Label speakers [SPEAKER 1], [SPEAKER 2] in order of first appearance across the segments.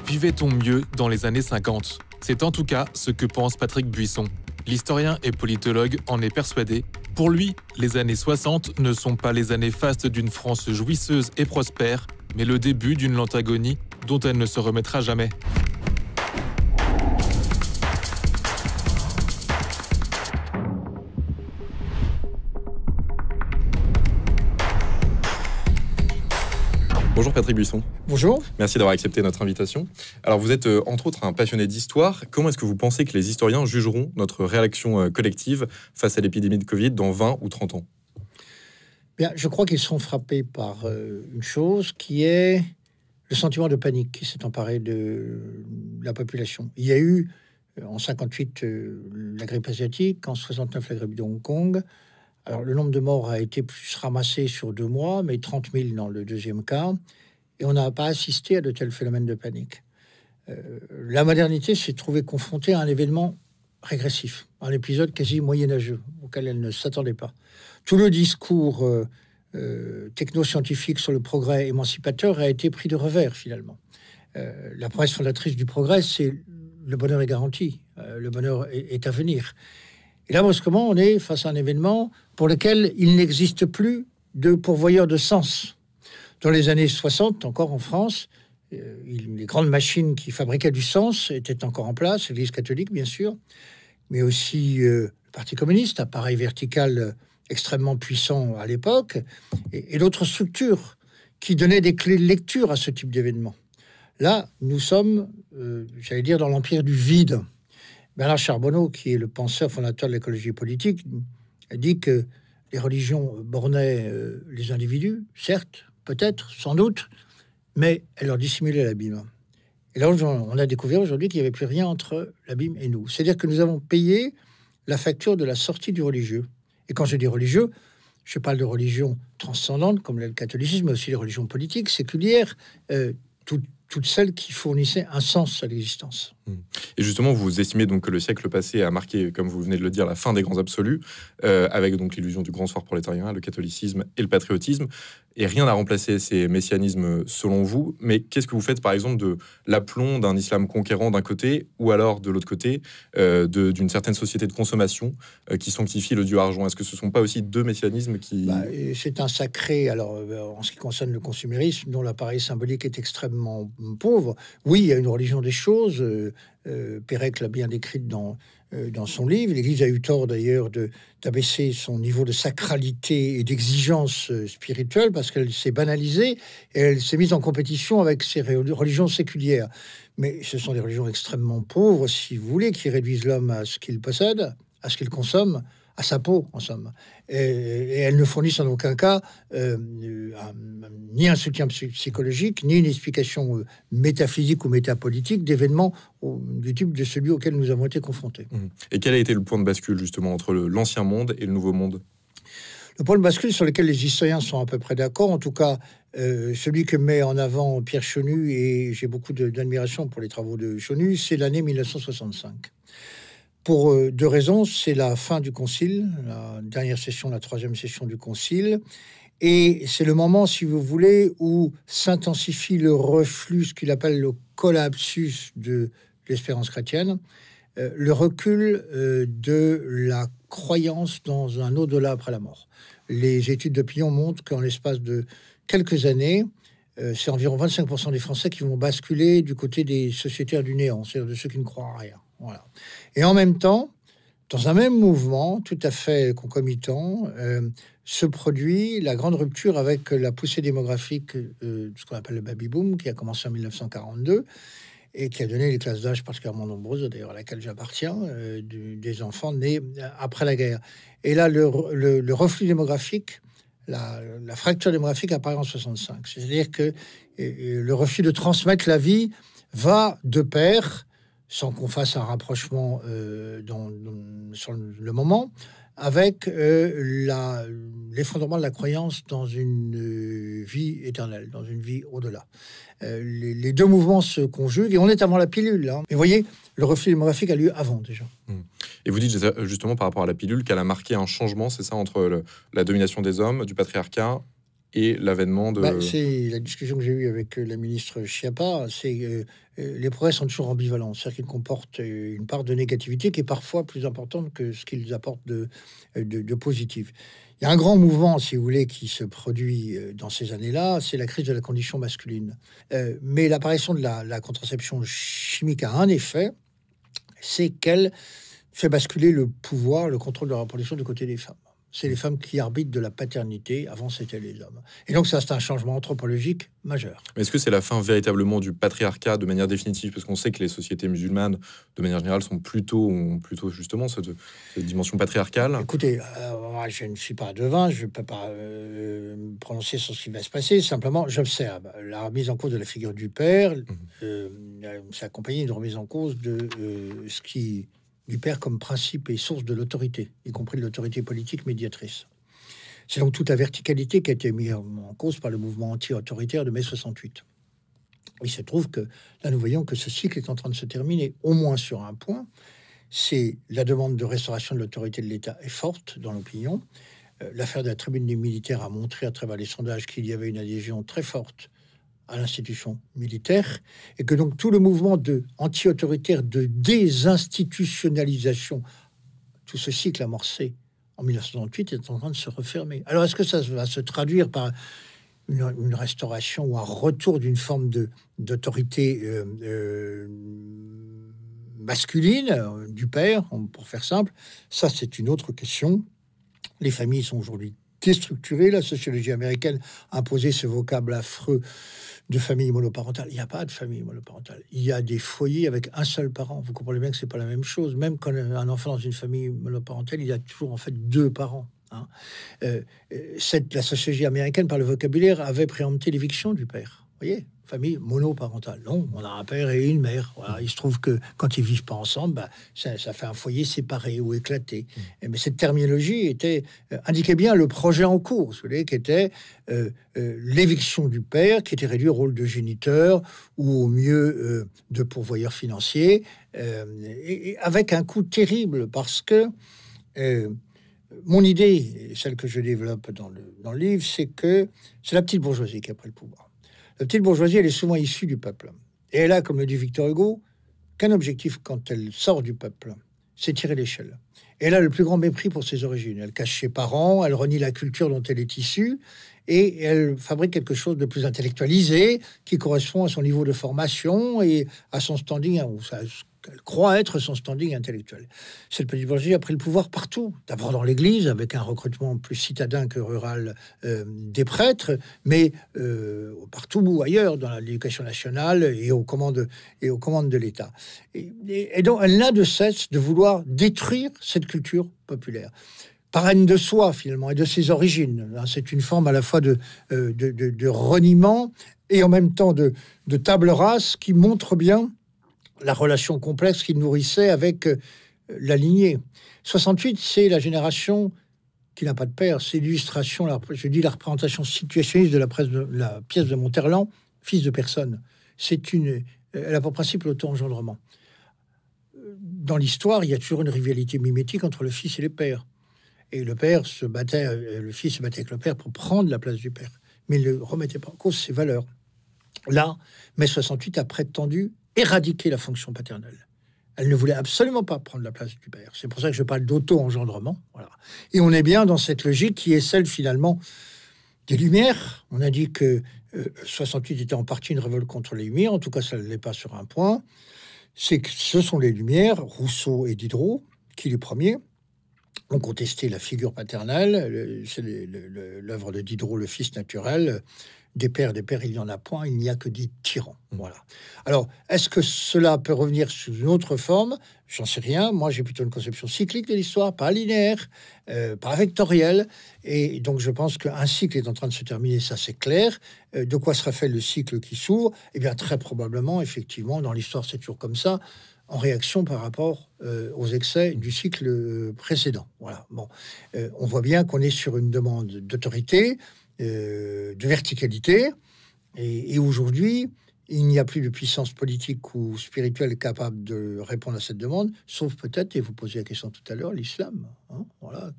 [SPEAKER 1] Vivait-on mieux dans les années 50? C'est en tout cas ce que pense Patrick Buisson. L'historien et politologue en est persuadé. Pour lui, les années 60 ne sont pas les années fastes d'une France jouisseuse et prospère, mais le début d'une lente agonie dont elle ne se remettra jamais.
[SPEAKER 2] Bonjour Patrick Buisson.
[SPEAKER 3] Bonjour.
[SPEAKER 2] Merci d'avoir accepté notre invitation. Alors vous êtes entre autres un passionné d'histoire. Comment est-ce que vous pensez que les historiens jugeront notre réaction collective face à l'épidémie de Covid dans 20 ou 30 ans?
[SPEAKER 3] Bien, je crois qu'ils seront frappés par une chose qui est le sentiment de panique qui s'est emparé de la population. Il y a eu en 58 la grippe asiatique, en 69 la grippe de Hong Kong. Alors, le nombre de morts a été plus ramassé sur 2 mois, mais 30 000 dans le deuxième cas. Et on n'a pas assisté à de tels phénomènes de panique. La modernité s'est trouvée confrontée à un événement régressif, un épisode quasi moyenâgeux, auquel elle ne s'attendait pas. Tout le discours technoscientifique sur le progrès émancipateur a été pris de revers, finalement. La promesse fondatrice du progrès, c'est le bonheur est garanti, le bonheur est à venir. Et là, brusquement, on est face à un événement pour lequel il n'existe plus de pourvoyeur de sens. Dans les années 60, encore en France, les grandes machines qui fabriquaient du sens étaient encore en place, l'Église catholique, bien sûr, mais aussi le Parti communiste, appareil vertical extrêmement puissant à l'époque, et d'autres structures qui donnaient des clés de lecture à ce type d'événement. Là, nous sommes, j'allais dire, dans l'empire du vide. Bernard Charbonneau, qui est le penseur fondateur de l'écologie politique, a dit que les religions bornaient les individus, certes, peut-être, sans doute, mais elles leur dissimulaient l'abîme. Et là, on a découvert aujourd'hui qu'il n'y avait plus rien entre l'abîme et nous. C'est-à-dire que nous avons payé la facture de la sortie du religieux. Et quand je dis religieux, je parle de religion transcendante, comme le catholicisme, mais aussi les religions politiques, séculières, toutes celles qui fournissaient un sens à l'existence.
[SPEAKER 2] Et justement, vous estimez donc que le siècle passé a marqué, comme vous venez de le dire, la fin des grands absolus, avec donc l'illusion du grand soir prolétarien, le catholicisme et le patriotisme. Et rien n'a remplacé ces messianismes selon vous. Mais qu'est-ce que vous faites, par exemple, de l'aplomb d'un islam conquérant d'un côté, ou alors de l'autre côté, d'une certaine société de consommation qui sanctifie le dieu argent? Est-ce que ce ne sont pas aussi deux messianismes qui...
[SPEAKER 3] C'est un sacré, alors en ce qui concerne le consumérisme, dont l'appareil symbolique est extrêmement pauvre. Oui, il y a une religion des choses. Pérec l'a bien décrite dans son livre. L'Église a eu tort d'ailleurs d'abaisser son niveau de sacralité et d'exigence spirituelle parce qu'elle s'est banalisée et elle s'est mise en compétition avec ces religions séculières. Mais ce sont des religions extrêmement pauvres, si vous voulez, qui réduisent l'homme à ce qu'il possède, à ce qu'il consomme, à sa peau, en somme. Et elles ne fournissent en aucun cas ni un soutien psychologique, ni une explication métaphysique ou métapolitique d'événements du type de celui auquel nous avons été confrontés.
[SPEAKER 2] Et quel a été le point de bascule, justement, entre l'ancien monde et le nouveau monde?
[SPEAKER 3] Le point de bascule sur lequel les historiens sont à peu près d'accord, en tout cas celui que met en avant Pierre Chenu, et j'ai beaucoup d'admiration pour les travaux de Chenu, c'est l'année 1965. Pour 2 raisons. C'est la fin du concile, la dernière session, la 3e session du concile. Et c'est le moment, si vous voulez, où s'intensifie le reflux, ce qu'il appelle le collapsus de l'espérance chrétienne, le recul de la croyance dans un au-delà après la mort. Les études d'opinion montrent qu'en l'espace de quelques années, c'est environ 25% des Français qui vont basculer du côté des sociétaires du néant, c'est-à-dire de ceux qui ne croient à rien. Voilà. Et en même temps, dans un même mouvement tout à fait concomitant, se produit la grande rupture avec la poussée démographique de ce qu'on appelle le baby-boom, qui a commencé en 1942 et qui a donné les classes d'âge particulièrement nombreuses, d'ailleurs à laquelle j'appartiens, des enfants nés après la guerre. Et là, le reflux démographique, la fracture démographique apparaît en 65. C'est-à-dire que le refus de transmettre la vie va de pair, sans qu'on fasse un rapprochement sur le moment, avec l'effondrement de la croyance dans une vie éternelle, dans une vie au-delà. Les 2 mouvements se conjuguent, et on est avant la pilule. Là. Mais vous voyez, le reflux démographique a lieu avant, déjà.
[SPEAKER 2] Et vous dites justement par rapport à la pilule qu'elle a marqué un changement, c'est ça, entre la domination des hommes, du patriarcat et l'avènement de...
[SPEAKER 3] C'est la discussion que j'ai eue avec la ministre Schiappa, c'est les progrès sont toujours ambivalents, c'est-à-dire qu'ils comportent une part de négativité qui est parfois plus importante que ce qu'ils apportent de positif. Il y a un grand mouvement, si vous voulez, qui se produit dans ces années-là, c'est la crise de la condition masculine. Mais l'apparition de la contraception chimique a un effet, c'est qu'elle fait basculer le pouvoir, le contrôle de la reproduction du côté des femmes. C'est les femmes qui arbitrent de la paternité. Avant, c'était les hommes. Et donc, ça, c'est un changement anthropologique majeur.
[SPEAKER 2] Mais est-ce que c'est la fin véritablement du patriarcat de manière définitive? Parce qu'on sait que les sociétés musulmanes, de manière générale, ont plutôt justement cette dimension patriarcale.
[SPEAKER 3] Écoutez, moi, je ne suis pas devin, je ne peux pas me prononcer sur ce qui va se passer. Simplement, j'observe la remise en cause de la figure du père. C'est accompagné d'une remise en cause de ce qui... du père comme principe et source de l'autorité, y compris de l'autorité politique médiatrice. C'est donc toute la verticalité qui a été mise en cause par le mouvement anti-autoritaire de mai 68. Il se trouve que là, nous voyons que ce cycle est en train de se terminer, au moins sur un point, c'est la demande de restauration de l'autorité de l'État est forte dans l'opinion. L'affaire de la tribune des militaires a montré à travers les sondages qu'il y avait une adhésion très forte à l'institution militaire, et que donc tout le mouvement anti-autoritaire de désinstitutionnalisation, tout ce cycle amorcé en 1968 est en train de se refermer. Alors est-ce que ça va se traduire par une restauration ou un retour d'une forme d'autorité masculine, du père, pour faire simple? Ça, c'est une autre question. Les familles sont aujourd'hui déstructurées. La sociologie américaine a imposé ce vocable affreux de famille monoparentale. Il n'y a pas de famille monoparentale. Il y a des foyers avec un seul parent. Vous comprenez bien que c'est pas la même chose. Même quand un enfant dans une famille monoparentale, il y a toujours en fait deux parents. La sociologie américaine, par le vocabulaire, avait préempté l'éviction du père. Vous voyez, famille monoparentale. Non, on a un père et une mère. Voilà. Il se trouve que quand ils vivent pas ensemble, ça fait un foyer séparé ou éclaté. Mais cette terminologie indiquait bien le projet en cours, vous voyez, qui était l'éviction du père, qui était réduit au rôle de géniteur ou au mieux de pourvoyeur financier, et avec un coût terrible parce que mon idée, celle que je développe dans le livre, c'est que c'est la petite bourgeoisie qui a pris le pouvoir. La petite bourgeoisie, elle est souvent issue du peuple. Et elle a, comme le dit Victor Hugo, qu'un objectif quand elle sort du peuple, c'est tirer l'échelle. Et elle a le plus grand mépris pour ses origines. Elle cache ses parents, elle renie la culture dont elle est issue, et elle fabrique quelque chose de plus intellectualisé, qui correspond à son niveau de formation et à son standing, elle croit être son standing intellectuel. Cette petite bourgeoisie a pris le pouvoir partout. D'abord dans l'Église, avec un recrutement plus citadin que rural des prêtres, mais partout ailleurs, dans l'éducation nationale et aux commandes de l'État. Et donc, elle n'a de cesse de vouloir détruire cette culture populaire. Parraine de soi, finalement, et de ses origines. C'est une forme à la fois de reniement et en même temps de table rase qui montre bien la relation complexe qu'il nourrissait avec la lignée. 68, c'est la génération qui n'a pas de père. C'est l'illustration, la représentation situationniste de la pièce de Monterland, Fils de personne. Elle a pour principe l'auto-engendrement. Dans l'histoire, il y a toujours une rivalité mimétique entre le fils et les pères. Et le fils se battait avec le père pour prendre la place du père. Mais il ne remettait pas en cause ses valeurs. Là, mai 68 a prétendu éradiquer la fonction paternelle. Elle ne voulait absolument pas prendre la place du père. C'est pour ça que je parle d'auto-engendrement. Voilà. Et on est bien dans cette logique qui est celle, finalement, des Lumières. On a dit que 68 était en partie une révolte contre les Lumières. En tout cas, ça ne l'est pas sur un point. C'est que ce sont les Lumières, Rousseau et Diderot, qui les premiers ont contesté la figure paternelle. C'est l'œuvre de Diderot, Le Fils naturel. Des pères, il n'y en a point, il n'y a que des tyrans. Voilà. Alors, est-ce que cela peut revenir sous une autre forme? J'en sais rien. Moi, j'ai plutôt une conception cyclique de l'histoire, pas linéaire, pas vectorielle. Et donc, je pense qu'un cycle est en train de se terminer, ça c'est clair. De quoi sera fait le cycle qui s'ouvre? Eh bien, très probablement, effectivement, dans l'histoire, c'est toujours comme ça, en réaction par rapport aux excès du cycle précédent. Voilà. Bon, on voit bien qu'on est sur une demande d'autorité, de verticalité, et aujourd'hui, il n'y a plus de puissance politique ou spirituelle capable de répondre à cette demande, sauf peut-être, et vous posiez la question tout à l'heure, l'islam. Voilà,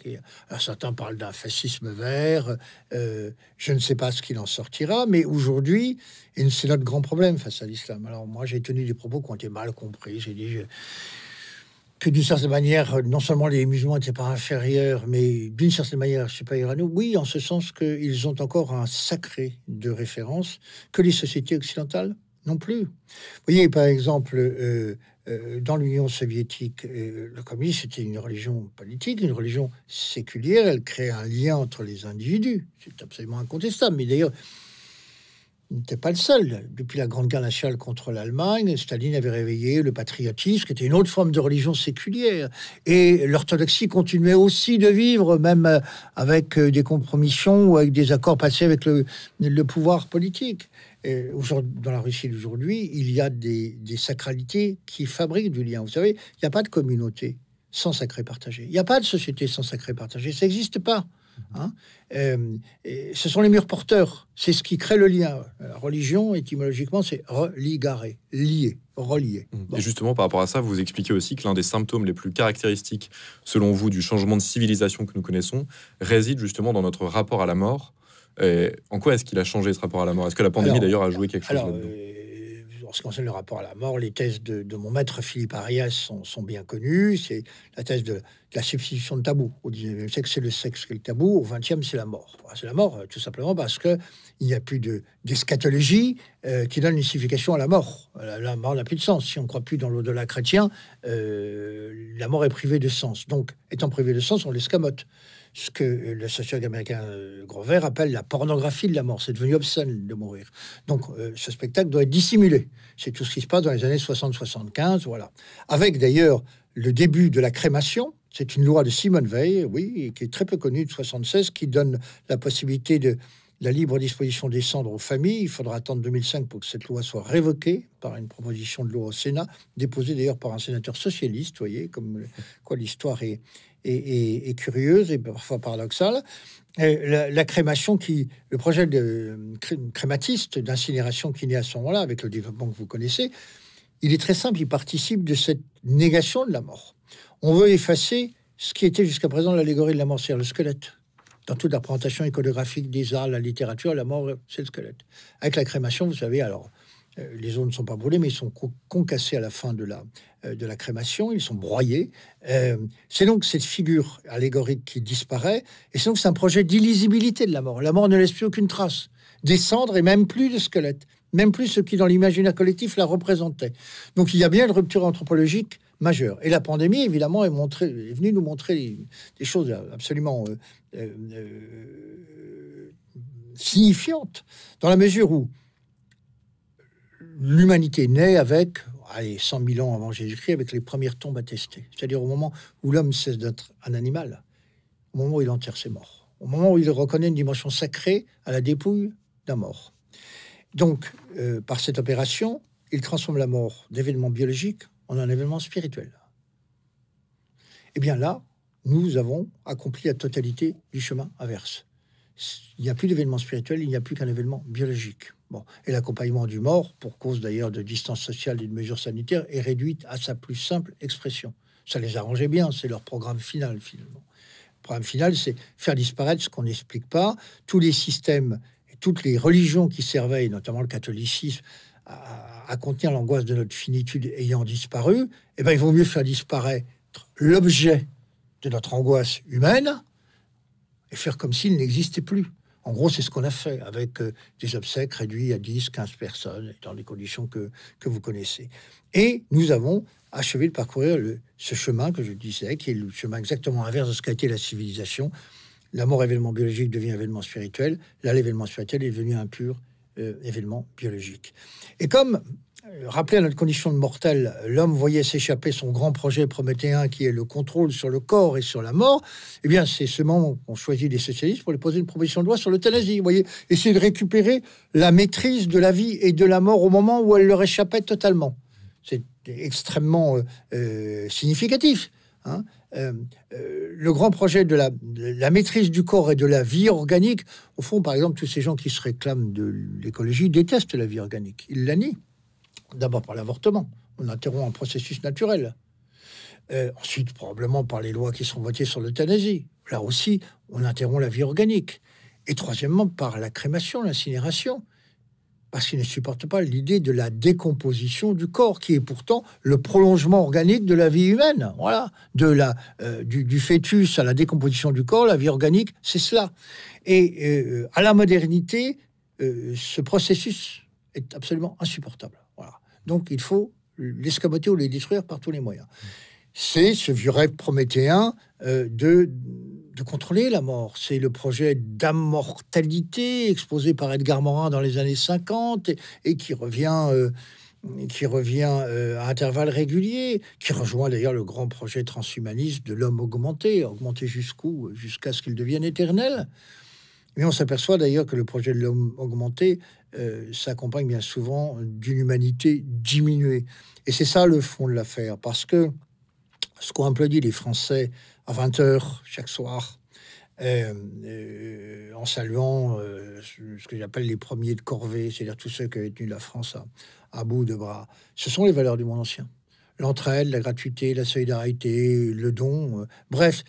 [SPEAKER 3] alors certains parlent d'un fascisme vert, je ne sais pas ce qu'il en sortira, mais aujourd'hui, et c'est notre grand problème face à l'islam. Alors moi, j'ai tenu des propos qui ont été mal compris. J'ai dit que d'une certaine manière, non seulement les musulmans n'étaient pas inférieurs, mais d'une certaine manière supérieurs à nous. Oui, en ce sens qu'ils ont encore un sacré de référence que les sociétés occidentales n'ont plus. Vous voyez, par exemple, dans l'Union soviétique, le communisme était une religion politique, une religion séculière. Elle crée un lien entre les individus. C'est absolument incontestable. Mais d'ailleurs, il n'était pas le seul. Depuis la Grande Guerre nationale contre l'Allemagne, Staline avait réveillé le patriotisme, qui était une autre forme de religion séculière. Et l'orthodoxie continuait aussi de vivre, même avec des compromissions ou avec des accords passés avec le pouvoir politique. Dans la Russie d'aujourd'hui, il y a des sacralités qui fabriquent du lien. Vous savez, il n'y a pas de communauté sans sacré partagé. Il n'y a pas de société sans sacré partagé. Ça n'existe pas. Ce sont les murs porteurs, c'est ce qui crée le lien. La religion, étymologiquement, c'est religare, lié, relié.
[SPEAKER 2] Bon. Et justement, par rapport à ça, vous expliquez aussi que l'un des symptômes les plus caractéristiques, selon vous, du changement de civilisation que nous connaissons, réside justement dans notre rapport à la mort. En quoi est-ce qu'il a changé, ce rapport à la mort? Est-ce que la pandémie, d'ailleurs, a joué quelque chose là-dedans?
[SPEAKER 3] En ce qui concerne le rapport à la mort, les thèses de mon maître Philippe Arias sont bien connues. C'est la thèse de la substitution de tabou. Au 19e siècle, c'est le sexe qui est le tabou. Au 20e, c'est la mort. C'est la mort, tout simplement parce qu'il n'y a plus d'eschatologie qui donne une signification à la mort. La mort n'a plus de sens. Si on ne croit plus dans l'au-delà chrétien, la mort est privée de sens. Donc, étant privée de sens, on l'escamote. Ce que le sociologue américain Grover appelle la pornographie de la mort. C'est devenu obscène de mourir. Donc, ce spectacle doit être dissimulé. C'est tout ce qui se passe dans les années 60-75, voilà. Avec d'ailleurs le début de la crémation. C'est une loi de Simone Veil, oui, qui est très peu connue, de 76, qui donne la possibilité de la libre disposition des cendres aux familles. Il faudra attendre 2005 pour que cette loi soit révoquée par une proposition de loi au Sénat, déposée d'ailleurs par un sénateur socialiste, vous voyez, comme quoi l'histoire est curieuse et parfois paradoxale. La crémation, le projet de crématiste d'incinération qui naît à ce moment-là, avec le développement que vous connaissez, il est très simple, il participe de cette négation de la mort. On veut effacer ce qui était jusqu'à présent l'allégorie de la mort, c'est-à-dire le squelette. Dans toute la présentation iconographique des arts, la littérature, la mort, c'est le squelette. Avec la crémation, vous savez, alors, les os ne sont pas brûlés, mais ils sont concassés à la fin de la crémation, ils sont broyés. C'est donc cette figure allégorique qui disparaît, et c'est donc un projet d'illisibilité de la mort. La mort ne laisse plus aucune trace, des cendres et même plus de squelette, même plus ce qui dans l'imaginaire collectif la représentait. Donc il y a bien une rupture anthropologique majeure. Et la pandémie, évidemment, est venue nous montrer des choses absolument signifiantes, dans la mesure où l'humanité naît avec 100 000 ans avant Jésus-Christ, avec les premières tombes attestées. C'est-à-dire au moment où l'homme cesse d'être un animal, au moment où il enterre ses morts, au moment où il reconnaît une dimension sacrée à la dépouille d'un mort. Donc, par cette opération, il transforme la mort d'événement biologique en un événement spirituel. Et bien là, nous avons accompli la totalité du chemin inverse. Il n'y a plus d'événement spirituel, il n'y a plus qu'un événement biologique. Bon. Et l'accompagnement du mort, pour cause d'ailleurs de distance sociale et de mesures sanitaires, est réduit à sa plus simple expression. Ça les arrangeait bien, c'est leur programme final, finalement. Le programme final, c'est faire disparaître ce qu'on n'explique pas, tous les systèmes et toutes les religions qui servaient, et notamment le catholicisme, à contenir l'angoisse de notre finitude ayant disparu. Eh bien, il vaut mieux faire disparaître l'objet de notre angoisse humaine et faire comme s'il n'existait plus. En gros, c'est ce qu'on a fait avec des obsèques réduits à 10, 15 personnes, dans les conditions que vous connaissez. Et nous avons achevé de parcourir ce chemin que je disais, qui est le chemin exactement inverse de ce qu'a été la civilisation. La mort, événement biologique, devient événement spirituel. Là, l'événement spirituel est devenu un pur événement biologique. Et comme, rappelé à notre condition de mortel, l'homme voyait s'échapper son grand projet prométhéen qui est le contrôle sur le corps et sur la mort, eh bien, c'est ce moment qu'on choisit des socialistes pour lui poser une proposition de loi sur l'euthanasie. Vous voyez, essayer de récupérer la maîtrise de la vie et de la mort au moment où elle leur échappait totalement. C'est extrêmement significatif. Hein. le grand projet de la maîtrise du corps et de la vie organique. Au fond, par exemple, tous ces gens qui se réclament de l'écologie détestent la vie organique. Ils la nient. D'abord par l'avortement. On interrompt un processus naturel. Ensuite, probablement par les lois qui sont votées sur l'euthanasie. Là aussi, on interrompt la vie organique. Et troisièmement, par la crémation, l'incinération. Parce qu'ils ne supportent pas l'idée de la décomposition du corps, qui est pourtant le prolongement organique de la vie humaine. Voilà, du fœtus à la décomposition du corps, la vie organique, c'est cela. Et à la modernité, ce processus est absolument insupportable. Voilà. Donc il faut l'escamoter ou les détruire par tous les moyens. C'est ce vieux rêve prométhéen de contrôler la mort. C'est le projet d'ammortalité exposé par Edgar Morin dans les années 50 et qui revient à intervalles réguliers, qui rejoint d'ailleurs le grand projet transhumaniste de l'homme augmenté jusqu'où? Jusqu'à ce qu'il devienne éternel. Mais on s'aperçoit d'ailleurs que le projet de l'homme augmenté s'accompagne bien souvent d'une humanité diminuée. Et c'est ça le fond de l'affaire, parce que ce qu'ont applaudi les Français à 20h chaque soir, en saluant ce que j'appelle les premiers de corvée, c'est-à-dire tous ceux qui avaient tenu la France à bout de bras. Ce sont les valeurs du monde ancien. L'entraide, la gratuité, la solidarité, le don, bref,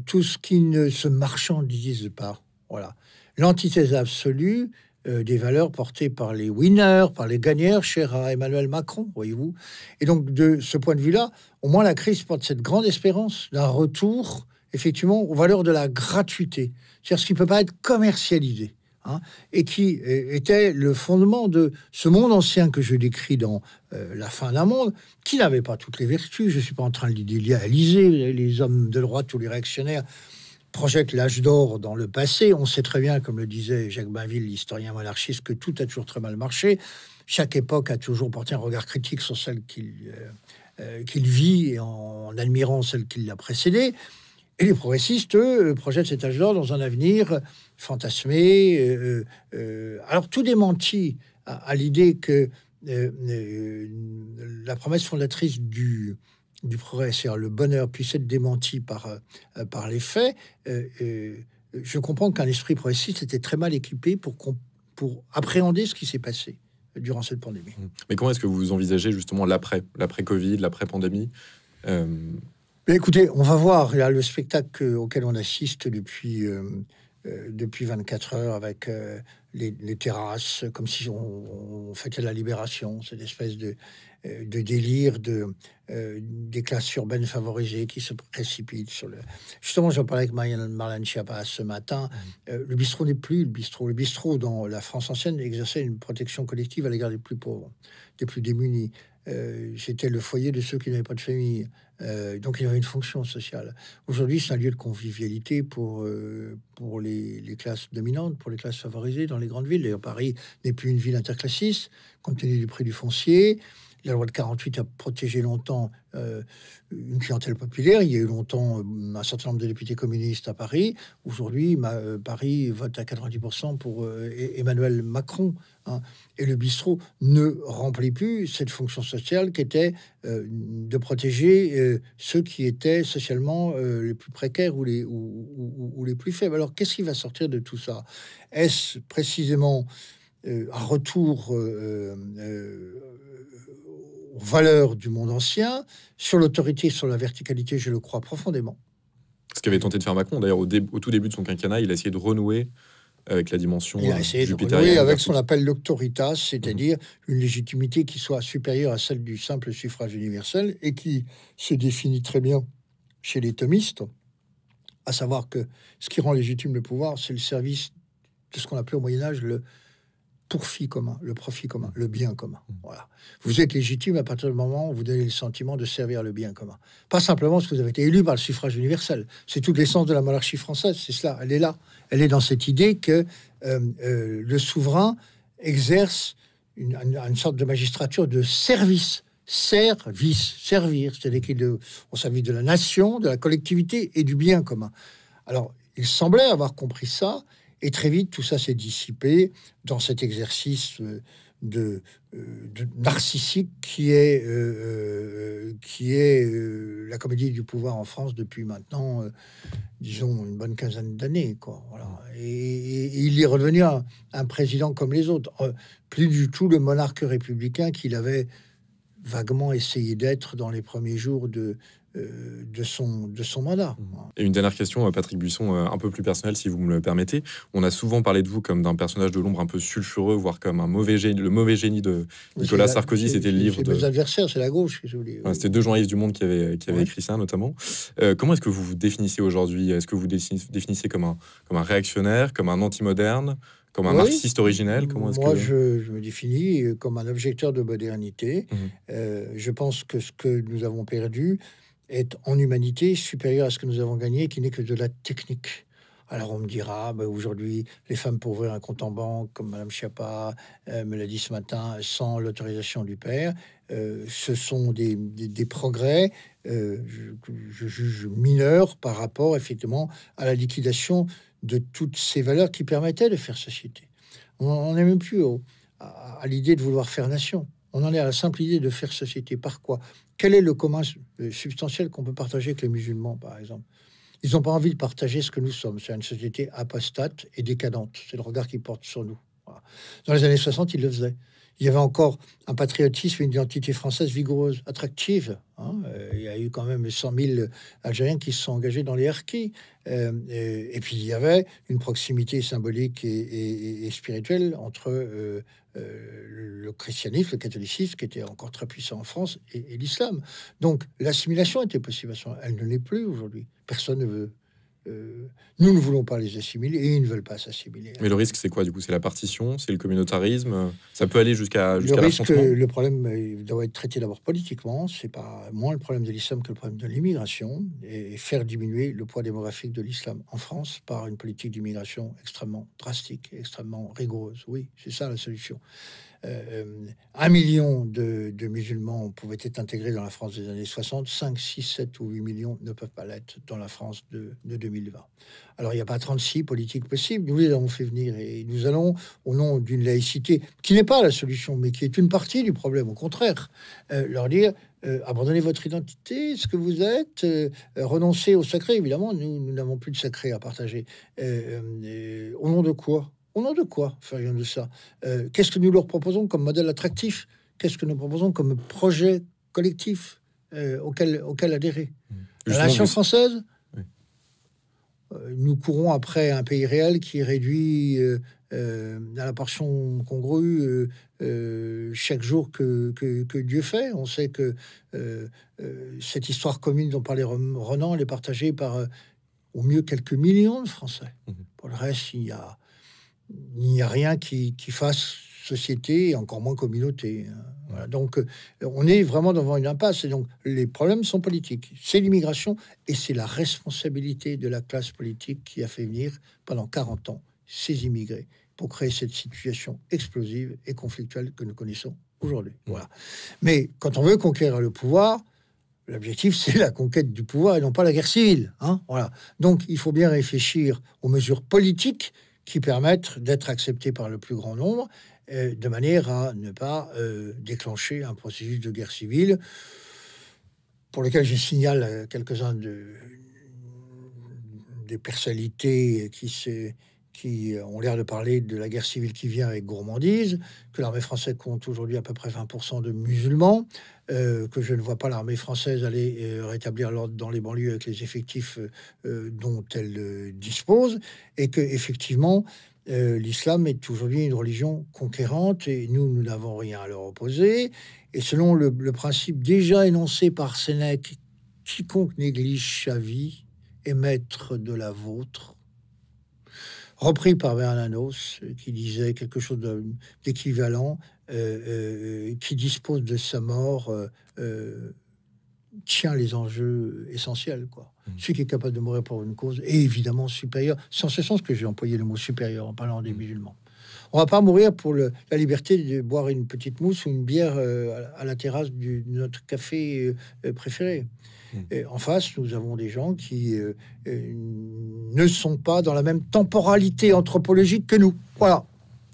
[SPEAKER 3] tout ce qui ne se marchandise pas. Voilà. L'antithèse absolue des valeurs portées par les winners, par les gagneurs, chers à Emmanuel Macron, voyez-vous. Et donc, de ce point de vue-là, au moins la crise porte cette grande espérance d'un retour, effectivement, aux valeurs de la gratuité. C'est-à-dire ce qui ne peut pas être commercialisé. Hein, et qui était le fondement de ce monde ancien que je décris dans La fin d'un monde, qui n'avait pas toutes les vertus. Je ne suis pas en train de l'idéaliser. Les hommes de droite ou les réactionnaires projette l'âge d'or dans le passé. On sait très bien, comme le disait Jacques Bainville, l'historien monarchiste, que tout a toujours très mal marché. Chaque époque a toujours porté un regard critique sur celle qu'il vit et en admirant celle qui l'a précédée. Et les progressistes, eux, projettent cet âge d'or dans un avenir fantasmé. Alors, tout démenti à l'idée que la promesse fondatrice du progrès, c'est-à-dire le bonheur, puisse être démenti par les faits. Je comprends qu'un esprit progressiste était très mal équipé pour appréhender ce qui s'est passé durant cette pandémie.
[SPEAKER 2] Mais comment est-ce que vous envisagez justement l'après-Covid, l'après-pandémie
[SPEAKER 3] Mais écoutez, on va voir. Il y a le spectacle auquel on assiste depuis 24 heures avec les terrasses, comme si on fêtait la libération, cette espèce de délire des classes urbaines favorisées qui se précipitent sur le... Justement, j'en parlais avec Marlène Schiappa ce matin. Le bistrot n'est plus le bistrot. Le bistrot, dans la France ancienne, exerçait une protection collective à l'égard des plus pauvres, des plus démunis. C'était le foyer de ceux qui n'avaient pas de famille. Donc, il y avait une fonction sociale. Aujourd'hui, c'est un lieu de convivialité pour les classes dominantes, pour les classes favorisées dans les grandes villes. D'ailleurs, Paris n'est plus une ville interclassiste, compte tenu du prix du foncier. La loi de 48 a protégé longtemps une clientèle populaire. Il y a eu longtemps un certain nombre de députés communistes à Paris. Aujourd'hui, Paris vote à 90% pour Emmanuel Macron. Hein. Et le bistrot ne remplit plus cette fonction sociale qui était de protéger ceux qui étaient socialement les plus précaires ou les plus faibles. Alors, qu'est-ce qui va sortir de tout ça? Est-ce précisément un retour aux valeurs du monde ancien? Sur l'autorité, sur la verticalité, je le crois profondément.
[SPEAKER 2] Ce qu'avait tenté de faire Macron, d'ailleurs, au tout début de son quinquennat, il a essayé de renouer avec la dimension
[SPEAKER 3] jupitérienne. Il a essayé de renouer avec ce qu'on appelle l'auctoritas, c'est-à-dire une légitimité qui soit supérieure à celle du simple suffrage universel et qui se définit très bien chez les thomistes, à savoir que ce qui rend légitime le pouvoir, c'est le service de ce qu'on appelait au Moyen-Âge le profit commun, le profit commun, le bien commun. Voilà. Vous êtes légitime à partir du moment où vous donnez le sentiment de servir le bien commun. Pas simplement parce que vous avez été élu par le suffrage universel. C'est toute l'essence de la monarchie française, c'est cela. Elle est là. Elle est dans cette idée que le souverain exerce une sorte de magistrature de service. Servir, c'est-à-dire qu'on s'invite de la nation, de la collectivité et du bien commun. Alors, il semblait avoir compris ça. Et très vite, tout ça s'est dissipé dans cet exercice narcissique qui est la comédie du pouvoir en France depuis maintenant, disons, une bonne quinzaine d'années, quoi. Voilà. Et il est redevenu un président comme les autres, plus du tout le monarque républicain qu'il avait vaguement essayé d'être dans les premiers jours de son mandat.
[SPEAKER 2] Et une dernière question, Patrick Buisson, un peu plus personnelle, si vous me le permettez. On a souvent parlé de vous comme d'un personnage de l'ombre un peu sulfureux, voire comme un mauvais génie, le mauvais génie de Nicolas Sarkozy. C'était le livre de...
[SPEAKER 3] Mes adversaires, c'est la gauche.
[SPEAKER 2] C'était deux journalistes du Monde qui avaient écrit ça, notamment. Comment est-ce que vous vous définissez aujourd'hui? Est-ce que vous définissez comme un réactionnaire, comme un anti-moderne, comme un marxiste originel?
[SPEAKER 3] Moi, je me définis comme un objecteur de modernité. Je pense que ce que nous avons perdu est en humanité supérieur à ce que nous avons gagné, qui n'est que de la technique. Alors on me dira, aujourd'hui, les femmes pour ouvrir un compte en banque, comme Madame Schiappa me l'a dit ce matin, sans l'autorisation du père, ce sont des progrès, je juge mineurs par rapport, effectivement, à la liquidation de toutes ces valeurs qui permettaient de faire société. On n'est même plus à l'idée de vouloir faire nation. On en est à la simple idée de faire société. Par quoi? Quel est le commun substantiel qu'on peut partager avec les musulmans, par exemple? Ils n'ont pas envie de partager ce que nous sommes. C'est une société apostate et décadente. C'est le regard qu'ils portent sur nous. Voilà. Dans les années 60, ils le faisaient. Il y avait encore un patriotisme, une identité française vigoureuse, attractive. Il y a eu quand même 100 000 Algériens qui se sont engagés dans les harkis. Et puis il y avait une proximité symbolique et spirituelle entre le christianisme, le catholicisme, qui était encore très puissant en France, et l'islam. Donc l'assimilation était possible. Elle ne l'est plus aujourd'hui. Personne ne veut. Nous ne voulons pas les assimiler et ils ne veulent pas s'assimiler.
[SPEAKER 2] Mais le risque, c'est quoi du coup? C'est la partition, c'est le communautarisme. Ça peut aller jusqu'à
[SPEAKER 3] le problème doit être traité d'abord politiquement. C'est pas moins le problème de l'islam que le problème de l'immigration, et faire diminuer le poids démographique de l'islam en France par une politique d'immigration extrêmement drastique, extrêmement rigoureuse. Oui, c'est ça la solution. 1 million de musulmans pouvaient être intégrés dans la France des années 60, 5, 6, 7 ou 8 millions ne peuvent pas l'être dans la France de 2020. Alors il n'y a pas 36 politiques possibles, nous les avons fait venir et nous allons, au nom d'une laïcité qui n'est pas la solution, mais qui est une partie du problème, au contraire, leur dire abandonnez votre identité, ce que vous êtes, renoncez au sacré. Évidemment, nous n'avons plus de sacré à partager. Au nom de quoi? Au nom de quoi ferions de ça? Qu'est-ce que nous leur proposons comme modèle attractif? Qu'est-ce que nous proposons comme projet collectif auquel adhérer? La nation française? Oui. Nous courons après un pays réel qui réduit à la portion congrue chaque jour que Dieu fait. On sait que cette histoire commune dont parlait Renan, elle est partagée par au mieux quelques millions de Français. Pour le reste, il n'y a rien qui fasse société, et encore moins communauté. Voilà. Donc, on est vraiment devant une impasse. Et donc, les problèmes sont politiques. C'est l'immigration, et c'est la responsabilité de la classe politique qui a fait venir, pendant 40 ans, ces immigrés, pour créer cette situation explosive et conflictuelle que nous connaissons aujourd'hui. Voilà. Mais quand on veut conquérir le pouvoir, l'objectif, c'est la conquête du pouvoir et non pas la guerre civile. Voilà. Donc, il faut bien réfléchir aux mesures politiques qui permettent d'être acceptés par le plus grand nombre, de manière à ne pas déclencher un processus de guerre civile, pour lequel je signale quelques-uns des personnalités qui ont l'air de parler de la guerre civile qui vient avec gourmandise, que l'armée française compte aujourd'hui à peu près 20% de musulmans, que je ne vois pas l'armée française aller rétablir l'ordre dans les banlieues avec les effectifs dont elle dispose, et que effectivement l'islam est aujourd'hui une religion conquérante et nous n'avons rien à leur opposer. Et selon le principe déjà énoncé par Sénèque, quiconque néglige sa vie est maître de la vôtre, repris par Bernanos, qui disait quelque chose d'équivalent, qui dispose de sa mort, tient les enjeux essentiels, quoi. Celui qui est capable de mourir pour une cause est évidemment supérieur. C'est en ce sens que j'ai employé le mot supérieur en parlant des musulmans. On va pas mourir pour la liberté de boire une petite mousse ou une bière à la terrasse de notre café préféré. Et en face, nous avons des gens qui ne sont pas dans la même temporalité anthropologique que nous. Voilà.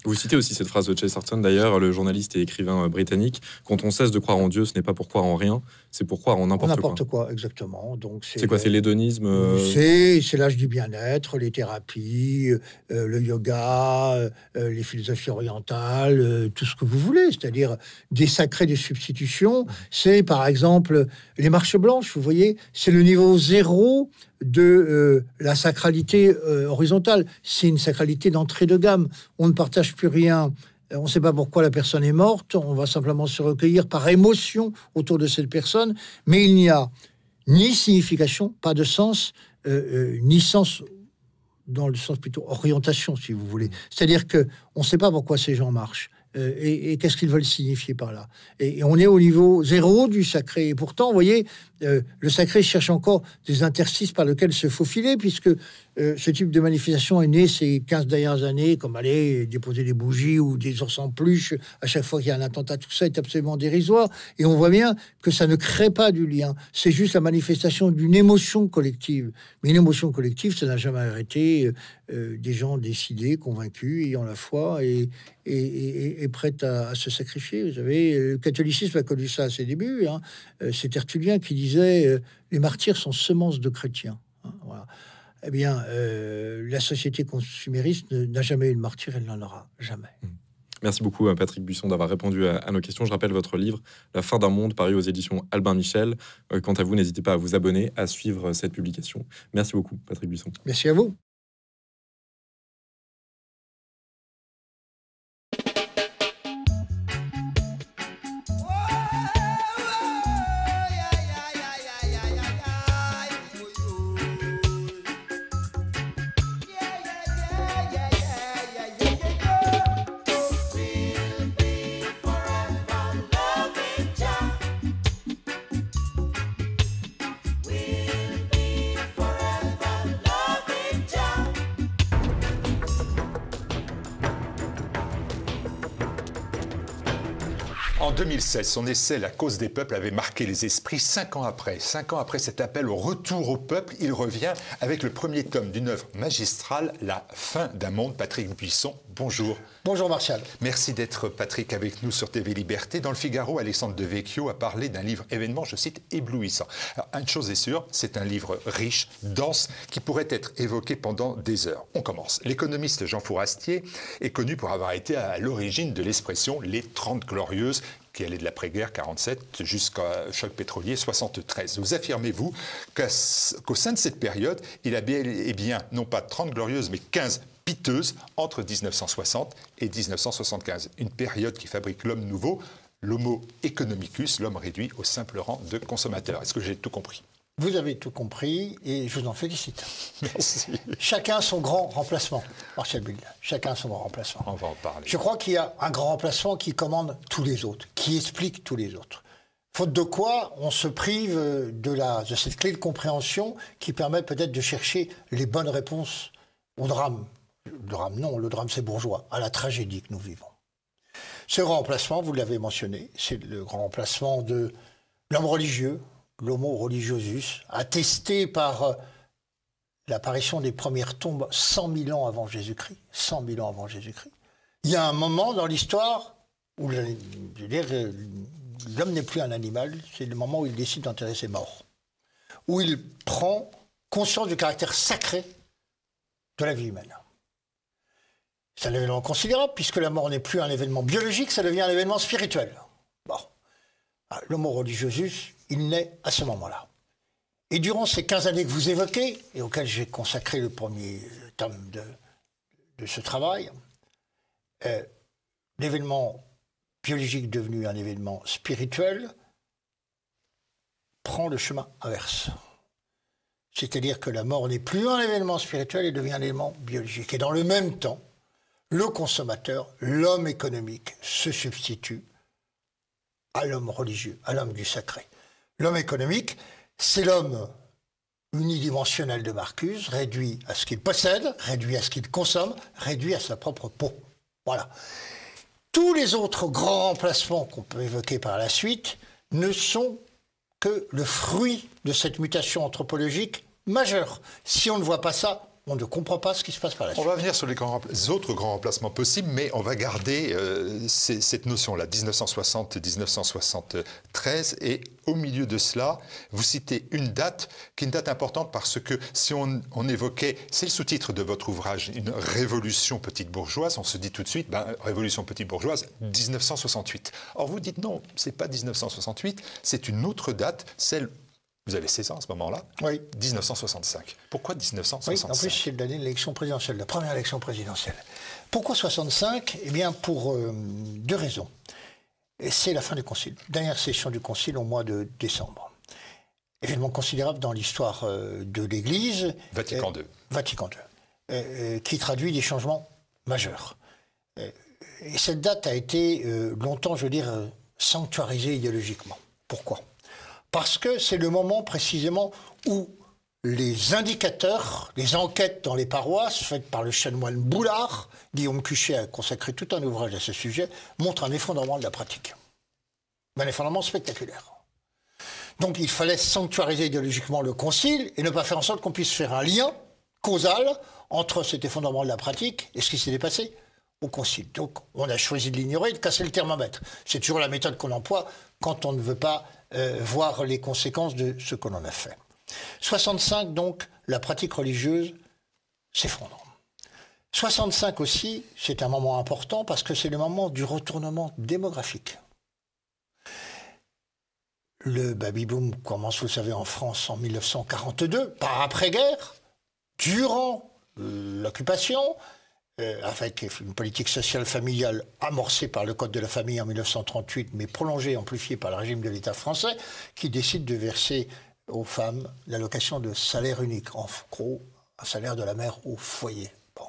[SPEAKER 2] Vous citez aussi cette phrase de Chesterton, d'ailleurs, le journaliste et écrivain britannique. Quand on cesse de croire en Dieu, ce n'est pas pour croire en rien, c'est pour croire en n'importe quoi.
[SPEAKER 3] N'importe quoi, exactement. Donc
[SPEAKER 2] c'est quoi, c'est l'hédonisme
[SPEAKER 3] C'est l'âge du bien-être, les thérapies, le yoga, les philosophies orientales, tout ce que vous voulez. C'est-à-dire des sacrés de substitution. C'est, par exemple, les marches blanches, vous voyez, c'est le niveau zéro de la sacralité horizontale. C'est une sacralité d'entrée de gamme. On ne partage plus rien. On ne sait pas pourquoi la personne est morte. On va simplement se recueillir par émotion autour de cette personne. Mais il n'y a ni signification, pas de sens, ni sens dans le sens plutôt orientation, si vous voulez. C'est-à-dire que on ne sait pas pourquoi ces gens marchent. Et qu'est-ce qu'ils veulent signifier par là. Et on est au niveau zéro du sacré. Et pourtant, vous voyez, le sacré cherche encore des interstices par lesquels se faufiler, puisque ce type de manifestation est né ces 15 dernières années, comme aller déposer des bougies ou des ours en peluche à chaque fois qu'il y a un attentat. Tout ça est absolument dérisoire. Et on voit bien que ça ne crée pas du lien. C'est juste la manifestation d'une émotion collective. Mais une émotion collective, ça n'a jamais arrêté des gens décidés, convaincus, ayant la foi et prêts à se sacrifier. Vous savez, le catholicisme a connu ça à ses débuts. Hein. C'est Tertullien qui disait les martyrs sont semences de chrétiens. Hein, voilà. Eh bien, la société consumériste n'a jamais eu de martyr, elle n'en aura jamais.
[SPEAKER 2] Merci beaucoup, Patrick Buisson, d'avoir répondu à nos questions. Je rappelle votre livre, La fin d'un monde, paru aux éditions Albin Michel. Quant à vous, n'hésitez pas à vous abonner, à suivre cette publication. Merci beaucoup, Patrick Buisson.
[SPEAKER 3] Merci à vous.
[SPEAKER 4] En 2016, son essai « La cause des peuples » avait marqué les esprits. 5 ans après cet appel au retour au peuple, il revient avec le premier tome d'une œuvre magistrale, La fin d'un monde. Patrick Buisson, bonjour.
[SPEAKER 3] Bonjour Martial.
[SPEAKER 4] Merci d'être, Patrick, avec nous sur TV Liberté. Dans le Figaro, Alexandre Devecchio a parlé d'un livre événement, je cite, éblouissant. Alors, une chose est sûre, c'est un livre riche, dense, qui pourrait être évoqué pendant des heures. On commence. L'économiste Jean Fourastier est connu pour avoir été à l'origine de l'expression « les 30 glorieuses », qui allait de l'après-guerre 47 jusqu'au choc pétrolier 73. Vous affirmez, vous, qu'au sein de cette période, il a bien, non pas 30 glorieuses, mais 15 piteuses entre 1960 et 1975. Une période qui fabrique l'homme nouveau, l'homo economicus, l'homme réduit au simple rang de consommateur. Est-ce que j'ai tout compris ?
[SPEAKER 3] Vous avez tout compris et je vous en félicite.
[SPEAKER 4] Merci.
[SPEAKER 3] Chacun son grand remplacement, Martial Bull. Chacun son grand remplacement.
[SPEAKER 4] On va en parler.
[SPEAKER 3] Je crois qu'il y a un grand remplacement qui commande tous les autres, qui explique tous les autres. Faute de quoi, on se prive de cette clé de compréhension qui permet peut-être de chercher les bonnes réponses au drame. Le drame, non, le drame c'est bourgeois, à la tragédie que nous vivons. Ce grand remplacement, vous l'avez mentionné, c'est le grand remplacement de l'homme religieux, l'homo religiosus, attesté par l'apparition des premières tombes 100 000 ans avant Jésus-Christ. 100 000 ans avant Jésus-Christ. Il y a un moment dans l'histoire où l'homme n'est plus un animal, c'est le moment où il décide d'enterrer ses morts. Où il prend conscience du caractère sacré de la vie humaine. C'est un événement considérable, puisque la mort n'est plus un événement biologique, ça devient un événement spirituel. Bon. L'homo religiosus, il naît à ce moment-là. Et durant ces 15 années que vous évoquez, et auxquelles j'ai consacré le premier tome de ce travail, l'événement biologique devenu un événement spirituel prend le chemin inverse. C'est-à-dire que la mort n'est plus un événement spirituel et devient un événement biologique. Et dans le même temps, le consommateur, l'homme économique, se substitue à l'homme religieux, à l'homme du sacré. L'homme économique, c'est l'homme unidimensionnel de Marcuse, réduit à ce qu'il possède, réduit à ce qu'il consomme, réduit à sa propre peau. Voilà. Tous les autres grands remplacements qu'on peut évoquer par la suite ne sont que le fruit de cette mutation anthropologique majeure. Si on ne voit pas ça, on ne comprend pas ce qui se passe par la
[SPEAKER 4] On
[SPEAKER 3] suite.
[SPEAKER 4] va venir sur les autres grands remplacements possibles, mais on va garder cette notion-là, 1960-1973, et au milieu de cela, vous citez une date qui est une date importante parce que si on évoquait, c'est le sous-titre de votre ouvrage, une révolution petite bourgeoise, on se dit tout de suite, révolution petite bourgeoise, 1968. Or vous dites non, c'est pas 1968, c'est une autre date, celle... Vous avez 16 ans à ce moment-là.
[SPEAKER 3] Oui.
[SPEAKER 4] 1965. Pourquoi 1965?
[SPEAKER 3] Oui, en plus, c'est l'année de l'élection présidentielle, la première élection présidentielle. Pourquoi 65? Eh bien, pour deux raisons. C'est la fin du Concile. Dernière session du Concile au mois de décembre. Événement considérable dans l'histoire de l'Église.
[SPEAKER 4] Vatican II.
[SPEAKER 3] Vatican II. Qui traduit des changements majeurs. Et cette date a été longtemps, je veux dire, sanctuarisée idéologiquement. Pourquoi? Parce que c'est le moment précisément où les indicateurs, les enquêtes dans les paroisses faites par le chanoine Boulard, Guillaume Cuchet a consacré tout un ouvrage à ce sujet, montrent un effondrement de la pratique. Un effondrement spectaculaire. Donc il fallait sanctuariser idéologiquement le concile et ne pas faire en sorte qu'on puisse faire un lien causal entre cet effondrement de la pratique et ce qui s'était passé au concile. Donc on a choisi de l'ignorer et de casser le thermomètre. C'est toujours la méthode qu'on emploie quand on ne veut pas voir les conséquences de ce que l'on a fait. 65, donc, la pratique religieuse s'effondre. 65 aussi, c'est un moment important parce que c'est le moment du retournement démographique. Le baby-boom commence, vous le savez, en France en 1942, par après-guerre, durant l'occupation, avec une politique sociale familiale amorcée par le Code de la famille en 1938, mais prolongée, amplifiée par le régime de l'État français, qui décide de verser aux femmes l'allocation de salaire unique, en gros, un salaire de la mère au foyer. Bon.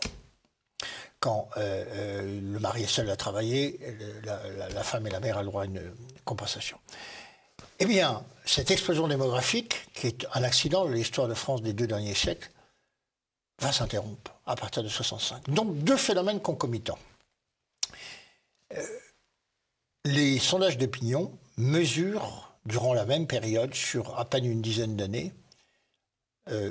[SPEAKER 3] Quand le mari est seul à travailler, la femme et la mère ont le droit à une compensation. Eh bien, cette explosion démographique, qui est un accident de l'histoire de France des 2 derniers siècles, va s'interrompre à partir de 65. Donc, deux phénomènes concomitants. Les sondages d'opinion mesurent, durant la même période, sur à peine une dizaine d'années, je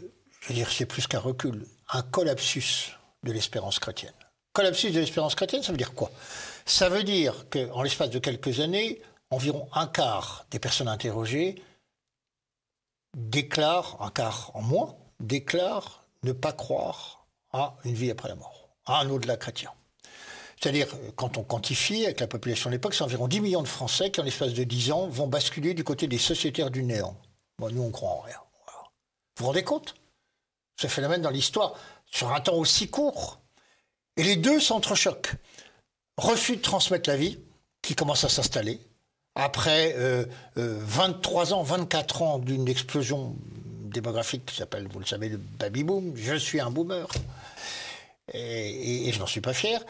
[SPEAKER 3] veux dire, c'est plus qu'un recul, un collapsus de l'espérance chrétienne. Collapsus de l'espérance chrétienne, ça veut dire quoi? Ça veut dire qu'en l'espace de quelques années, environ un quart des personnes interrogées déclarent, un quart en moins, déclarent ne pas croire à une vie après la mort, à un au-delà chrétien. C'est-à-dire, quand on quantifie avec la population de l'époque, c'est environ 10 millions de Français qui, en l'espace de 10 ans, vont basculer du côté des sociétaires du néant. Bon, nous, on croit en rien. Voilà. Vous vous rendez compte? Ce phénomène dans l'histoire, sur un temps aussi court. Et les deux s'entrechoquent. Refus de transmettre la vie, qui commence à s'installer, après 23 ans, 24 ans d'une explosion démographique qui s'appelle, vous le savez, le baby-boom. Je suis un boomer. Et je n'en suis pas fier,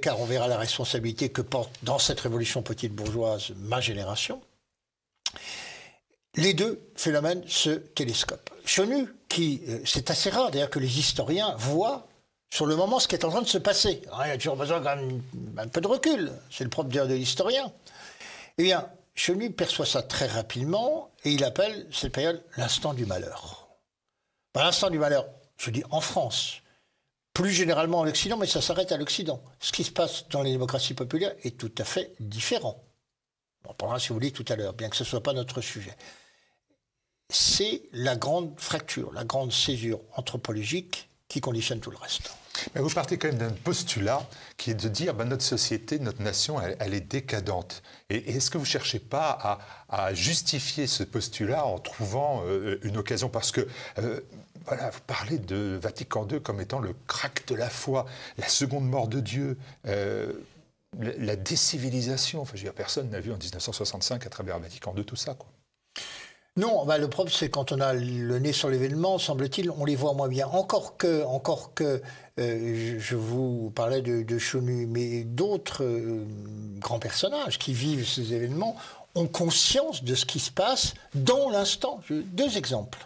[SPEAKER 3] car on verra la responsabilité que porte dans cette révolution petite bourgeoise ma génération. Les deux phénomènes se télescopent. Chenu, qui, c'est assez rare d'ailleurs que les historiens voient sur le moment ce qui est en train de se passer. Il y a toujours besoin quand même un peu de recul, c'est le propre d'ailleurs de l'historien. Eh bien, Chenu perçoit ça très rapidement et il appelle cette période l'instant du malheur. L'instant du malheur, je dis en France, plus généralement en Occident, mais ça s'arrête à l'Occident. Ce qui se passe dans les démocraties populaires est tout à fait différent. On parlera, si vous voulez, tout à l'heure, bien que ce ne soit pas notre sujet. C'est la grande fracture, la grande césure anthropologique qui conditionne tout le reste.
[SPEAKER 4] Mais vous partez quand même d'un postulat qui est de dire notre société, notre nation, elle est décadente. Et est-ce que vous ne cherchez pas à justifier ce postulat en trouvant une occasion? Parce que voilà, vous parlez de Vatican II comme étant le crack de la foi, la seconde mort de Dieu, la décivilisation. Enfin, je veux dire, personne n'a vu en 1965 à travers Vatican II tout ça, quoi.
[SPEAKER 3] Non, le problème, c'est quand on a le nez sur l'événement, semble-t-il, on les voit moins bien. Encore que je vous parlais de Chenu, mais d'autres grands personnages qui vivent ces événements ont conscience de ce qui se passe dans l'instant. Deux exemples.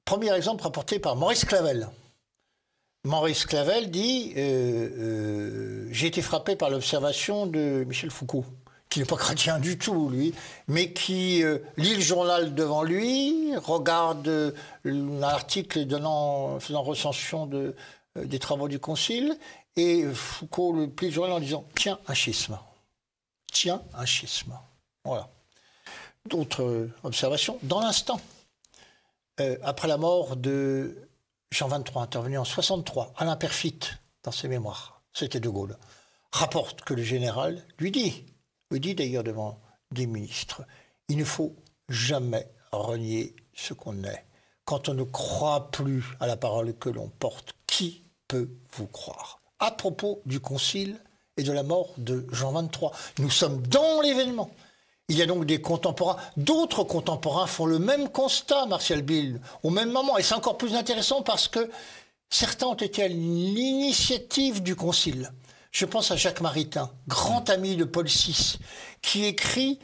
[SPEAKER 3] Premier exemple rapporté par Maurice Clavel. Maurice Clavel dit « J'ai été frappé par l'observation de Michel Foucault, qui n'est pas chrétien du tout, lui, mais qui lit le journal devant lui, regarde un article faisant recension des travaux du Concile, et Foucault le plie le journal en disant « Tiens, un schisme. Tiens, un schisme. » Voilà. D'autres observations. Dans l'instant, après la mort de Jean XXIII, intervenu en 63, Alain Perfit, dans ses mémoires, c'était De Gaulle, rapporte que le général lui dit d'ailleurs devant des ministres, il ne faut jamais renier ce qu'on est. Quand on ne croit plus à la parole que l'on porte, qui peut vous croire? À propos du Concile et de la mort de Jean XXIII, nous sommes dans l'événement. Il y a donc des contemporains, d'autres contemporains font le même constat, Martial Bill, au même moment. Et c'est encore plus intéressant parce que certains ont été à l'initiative du Concile. Je pense à Jacques Maritain, grand ami de Paul VI, qui écrit,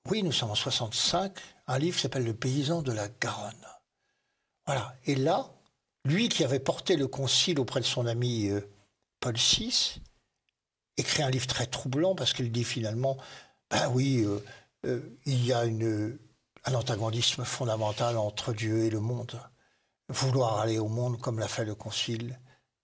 [SPEAKER 3] oui, nous sommes en 65, un livre qui s'appelle « Le paysan de la Garonne ». Voilà. Et là, lui qui avait porté le Concile auprès de son ami Paul VI, écrit un livre très troublant parce qu'il dit finalement, ben oui, il y a un antagonisme fondamental entre Dieu et le monde. Vouloir aller au monde comme l'a fait le Concile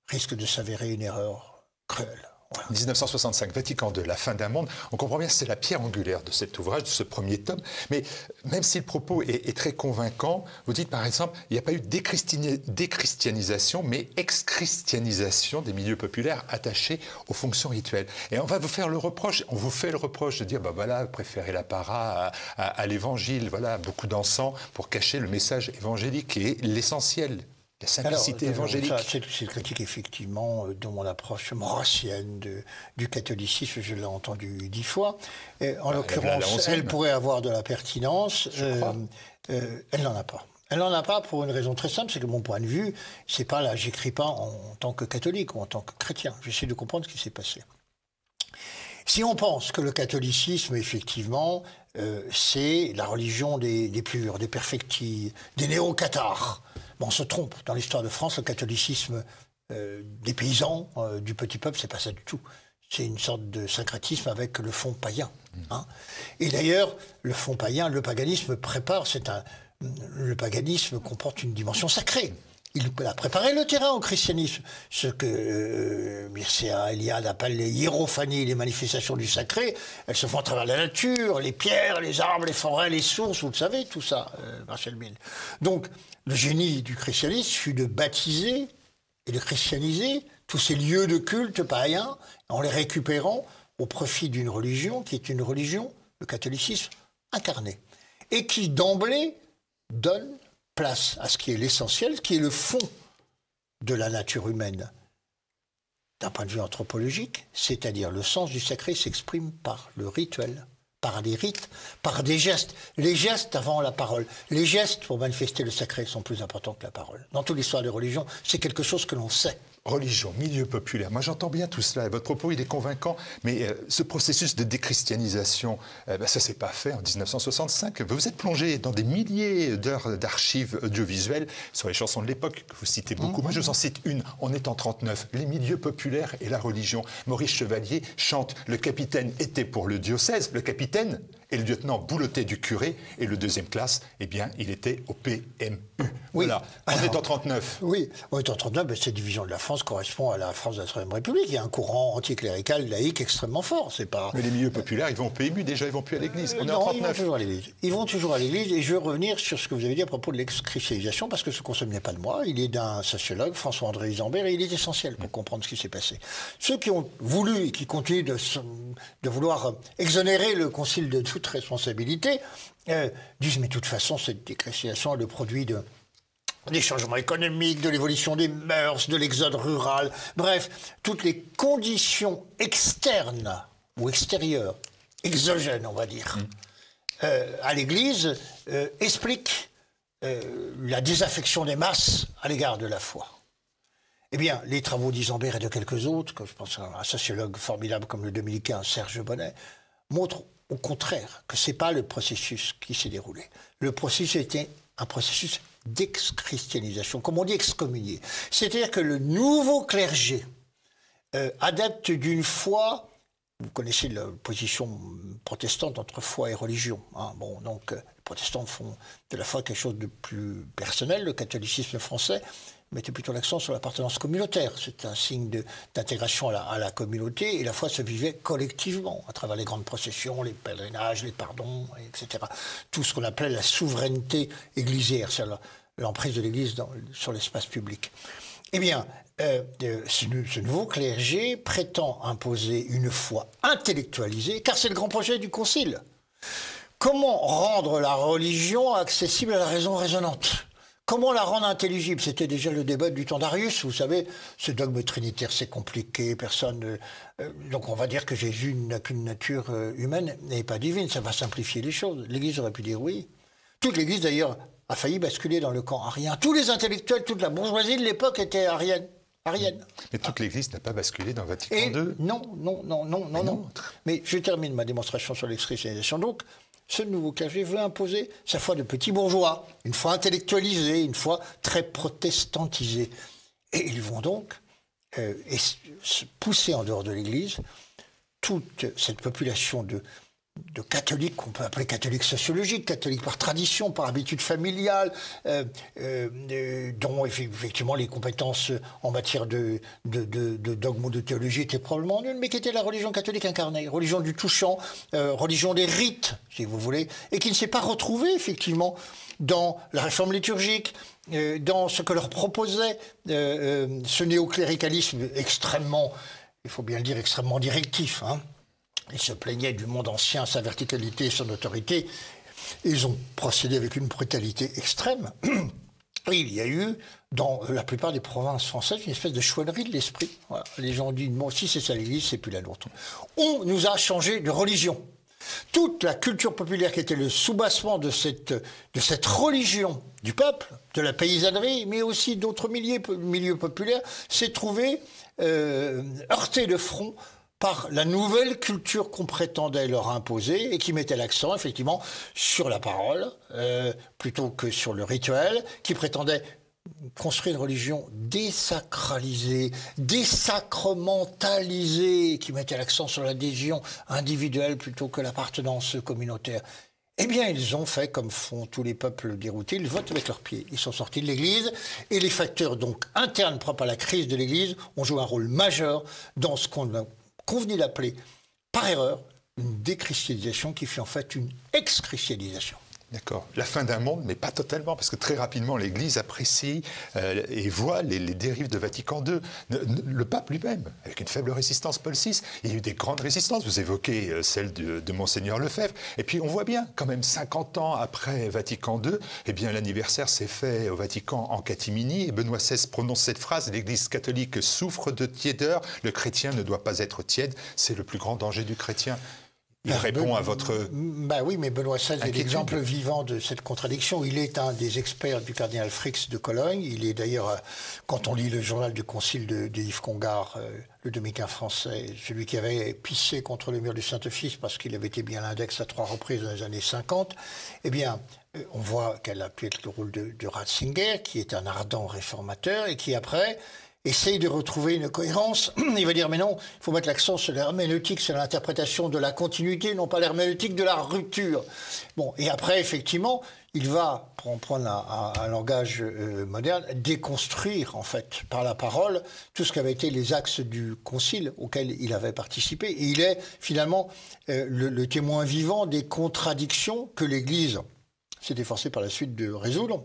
[SPEAKER 3] risque de s'avérer une erreur cruelle. Voilà.
[SPEAKER 4] 1965, Vatican II, la fin d'un monde. On comprend bien que c'est la pierre angulaire de cet ouvrage, de ce premier tome. Mais même si le propos est très convaincant, vous dites par exemple, il n'y a pas eu déchristianisation, mais ex-christianisation des milieux populaires attachés aux fonctions rituelles. Et on va vous faire le reproche, on vous fait le reproche de dire, ben voilà, préférez l'apparat à l'évangile, voilà, beaucoup d'encens pour cacher le message évangélique qui est l'essentiel. La simplicité évangélique.
[SPEAKER 3] C'est une critique, effectivement, de mon approche maurassienne du catholicisme, je l'ai entendu 10 fois. En l'occurrence, elle pourrait avoir de la pertinence. Elle n'en a pas. Elle n'en a pas pour une raison très simple, c'est que mon point de vue, c'est pas là, j'écris pas en tant que catholique ou en tant que chrétien. J'essaie de comprendre ce qui s'est passé. Si on pense que le catholicisme, effectivement, c'est la religion des purs, des perfectis, des néo-cathares, bon, on se trompe. Dans l'histoire de France, le catholicisme des paysans, du petit peuple, c'est pas ça du tout. C'est une sorte de syncrétisme avec le fond païen. Hein. Et d'ailleurs, le fond païen, le paganisme prépare, le paganisme comporte une dimension sacrée. Il a préparé le terrain au christianisme. Ce que Mircea Eliade appelle les hiérophanies, les manifestations du sacré, elles se font à travers la nature, les pierres, les arbres, les forêts, les sources, vous le savez, tout ça, Martial Bill. Donc, le génie du christianisme fut de baptiser et de christianiser tous ces lieux de culte païens en les récupérant au profit d'une religion qui est une religion, le catholicisme, incarné. Et qui, d'emblée, donne place à ce qui est l'essentiel, ce qui est le fond de la nature humaine. D'un point de vue anthropologique, c'est-à-dire le sens du sacré s'exprime par le rituel, par des rites, par des gestes. Les gestes avant la parole. Les gestes pour manifester le sacré sont plus importants que la parole. Dans toute l'histoire des religions, c'est quelque chose que l'on sait.
[SPEAKER 4] Religion, milieu populaire. Moi, j'entends bien tout cela. Votre propos, il est convaincant. Mais ce processus de déchristianisation, ça ne s'est pas fait en 1965. Vous êtes plongé dans des milliers d'heures d'archives audiovisuelles sur les chansons de l'époque, que vous citez beaucoup. Moi, je vous en cite une. On est en 39. Les milieux populaires et la religion. Maurice Chevalier chante « Le capitaine était pour le diocèse ». Le capitaine et le lieutenant boulottaient du curé. Et le deuxième classe, eh bien, il était au PMU.
[SPEAKER 3] Oui.
[SPEAKER 4] Voilà. On est en 39.
[SPEAKER 3] Oui, on est en 39. Mais cette division de la France correspond à la France de la Troisième République. Il y a un courant anticlérical, laïque extrêmement fort. C'est pas...
[SPEAKER 4] Mais les milieux populaires, ils vont au PMU déjà, ils vont plus à l'église. On est en
[SPEAKER 3] Non,
[SPEAKER 4] 39.
[SPEAKER 3] ils vont toujours à l'église. Ils vont toujours à l'église. Et je veux revenir sur ce que vous avez dit à propos de l'ex-christianisation, parce que ce concept n'est pas de moi. Il est d'un sociologue, François-André Isambert, et il est essentiel pour comprendre ce qui s'est passé. Ceux qui ont voulu et qui continuent de vouloir exonérer le Concile de toute responsabilité disent, mais de toute façon, cette déchristianisation est le produit des changements économiques, de l'évolution des mœurs, de l'exode rural, bref, toutes les conditions externes ou extérieures, exogènes, on va dire, à l'Église, expliquent la désaffection des masses à l'égard de la foi. Eh bien, les travaux d'Isambert et de quelques autres, que je pense à un sociologue formidable comme le dominicain Serge Bonnet, montrent au contraire que ce n'est pas le processus qui s'est déroulé. Le processus était un processus d'ex-christianisation, comme on dit excommunié. C'est-à-dire que le nouveau clergé, adepte d'une foi vous connaissez la position protestante entre foi et religion. Hein. Bon, donc, les protestants font de la foi quelque chose de plus personnel. Le catholicisme français mettait plutôt l'accent sur l'appartenance communautaire. C'est un signe d'intégration à la communauté. Et la foi se vivait collectivement, à travers les grandes processions, les pèlerinages, les pardons, etc. Tout ce qu'on appelait la souveraineté ecclésiaire, c'est l'emprise de l'Église sur l'espace public. Eh bien, ce nouveau clergé prétend imposer une foi intellectualisée, car c'est le grand projet du Concile. Comment rendre la religion accessible à la raison raisonnante? Comment la rendre intelligible? C'était déjà le débat du temps d'Arius. Vous savez, ce dogme trinitaire, c'est compliqué. Personne. Donc on va dire que Jésus n'a qu'une nature humaine et pas divine. Ça va simplifier les choses. L'Église aurait pu dire oui. Toute l'Église, d'ailleurs, a failli basculer dans le camp arien. Tous les intellectuels, toute la bourgeoisie de l'époque était arienne.
[SPEAKER 4] Mais toute l'Église n'a pas basculé dans Vatican II.
[SPEAKER 3] Non. Mais je termine ma démonstration sur l'exchristianisation. Donc, ce nouveau clergé veut imposer sa foi de petit bourgeois, une foi intellectualisée, une foi très protestantisée. Et ils vont donc pousser en dehors de l'Église toute cette population de catholiques qu'on peut appeler catholiques sociologiques, catholiques par tradition, par habitude familiale, dont effectivement les compétences en matière de dogme ou de théologie étaient probablement nulles, mais qui était la religion catholique incarnée, religion du touchant, religion des rites, si vous voulez, et qui ne s'est pas retrouvée effectivement dans la réforme liturgique, dans ce que leur proposait ce néocléricalisme extrêmement, il faut bien le dire, extrêmement directif, hein. Ils se plaignaient du monde ancien, sa verticalité et son autorité. Ils ont procédé avec une brutalité extrême. Et il y a eu, dans la plupart des provinces françaises, une espèce de chouannerie de l'esprit. Voilà. Les gens ont dit, bon, si c'est ça l'Église, c'est plus la nôtre. On nous a changé de religion. Toute la culture populaire qui était le soubassement de cette religion du peuple, de la paysannerie, mais aussi d'autres milieux populaires, s'est trouvée heurtée de front par la nouvelle culture qu'on prétendait leur imposer et qui mettait l'accent effectivement sur la parole plutôt que sur le rituel, qui prétendait construire une religion désacralisée, désacramentalisée, qui mettait l'accent sur l'adhésion individuelle plutôt que l'appartenance communautaire. Eh bien, ils ont fait comme font tous les peuples déroutés, ils votent avec leurs pieds. Ils sont sortis de l'Église et les facteurs donc internes propres à la crise de l'Église ont joué un rôle majeur dans ce qu'on a convenu d'appeler, par erreur, une déchristianisation qui fut en fait une ex-christianisation.
[SPEAKER 4] D'accord. La fin d'un monde, mais pas totalement, parce que très rapidement, l'Église apprécie et voit les dérives de Vatican II. Le pape lui-même, avec une faible résistance, Paul VI, il y a eu des grandes résistances. Vous évoquez celle de Monseigneur Lefebvre. Et puis, on voit bien, quand même, 50 ans après Vatican II, eh bien, l'anniversaire s'est fait au Vatican en catimini. Et Benoît XVI prononce cette phrase, l'Église catholique souffre de tiédeur, le chrétien ne doit pas être tiède, c'est le plus grand danger du chrétien. Il répond à votre...
[SPEAKER 3] Bah oui, mais Benoît XVI est l'exemple vivant de cette contradiction. Il est un des experts du cardinal Frix de Cologne. Il est d'ailleurs, quand on lit le journal du concile de Yves Congar, le dominicain français, celui qui avait pissé contre le mur du Saint-Office parce qu'il avait été mis à l'index à 3 reprises dans les années 50, eh bien, on voit qu'elle a pu être le rôle de Ratzinger, qui est un ardent réformateur et qui, après, essaye de retrouver une cohérence. Il va dire, mais non, il faut mettre l'accent sur l'herméneutique, sur l'interprétation de la continuité, non pas l'herméneutique de la rupture. Bon, et après, effectivement, il va, pour prendre un langage moderne, déconstruire, en fait, par la parole, tout ce qu'avaient été les axes du concile auquel il avait participé. Et il est, finalement, le témoin vivant des contradictions que l'Église s'est efforcée par la suite de résoudre,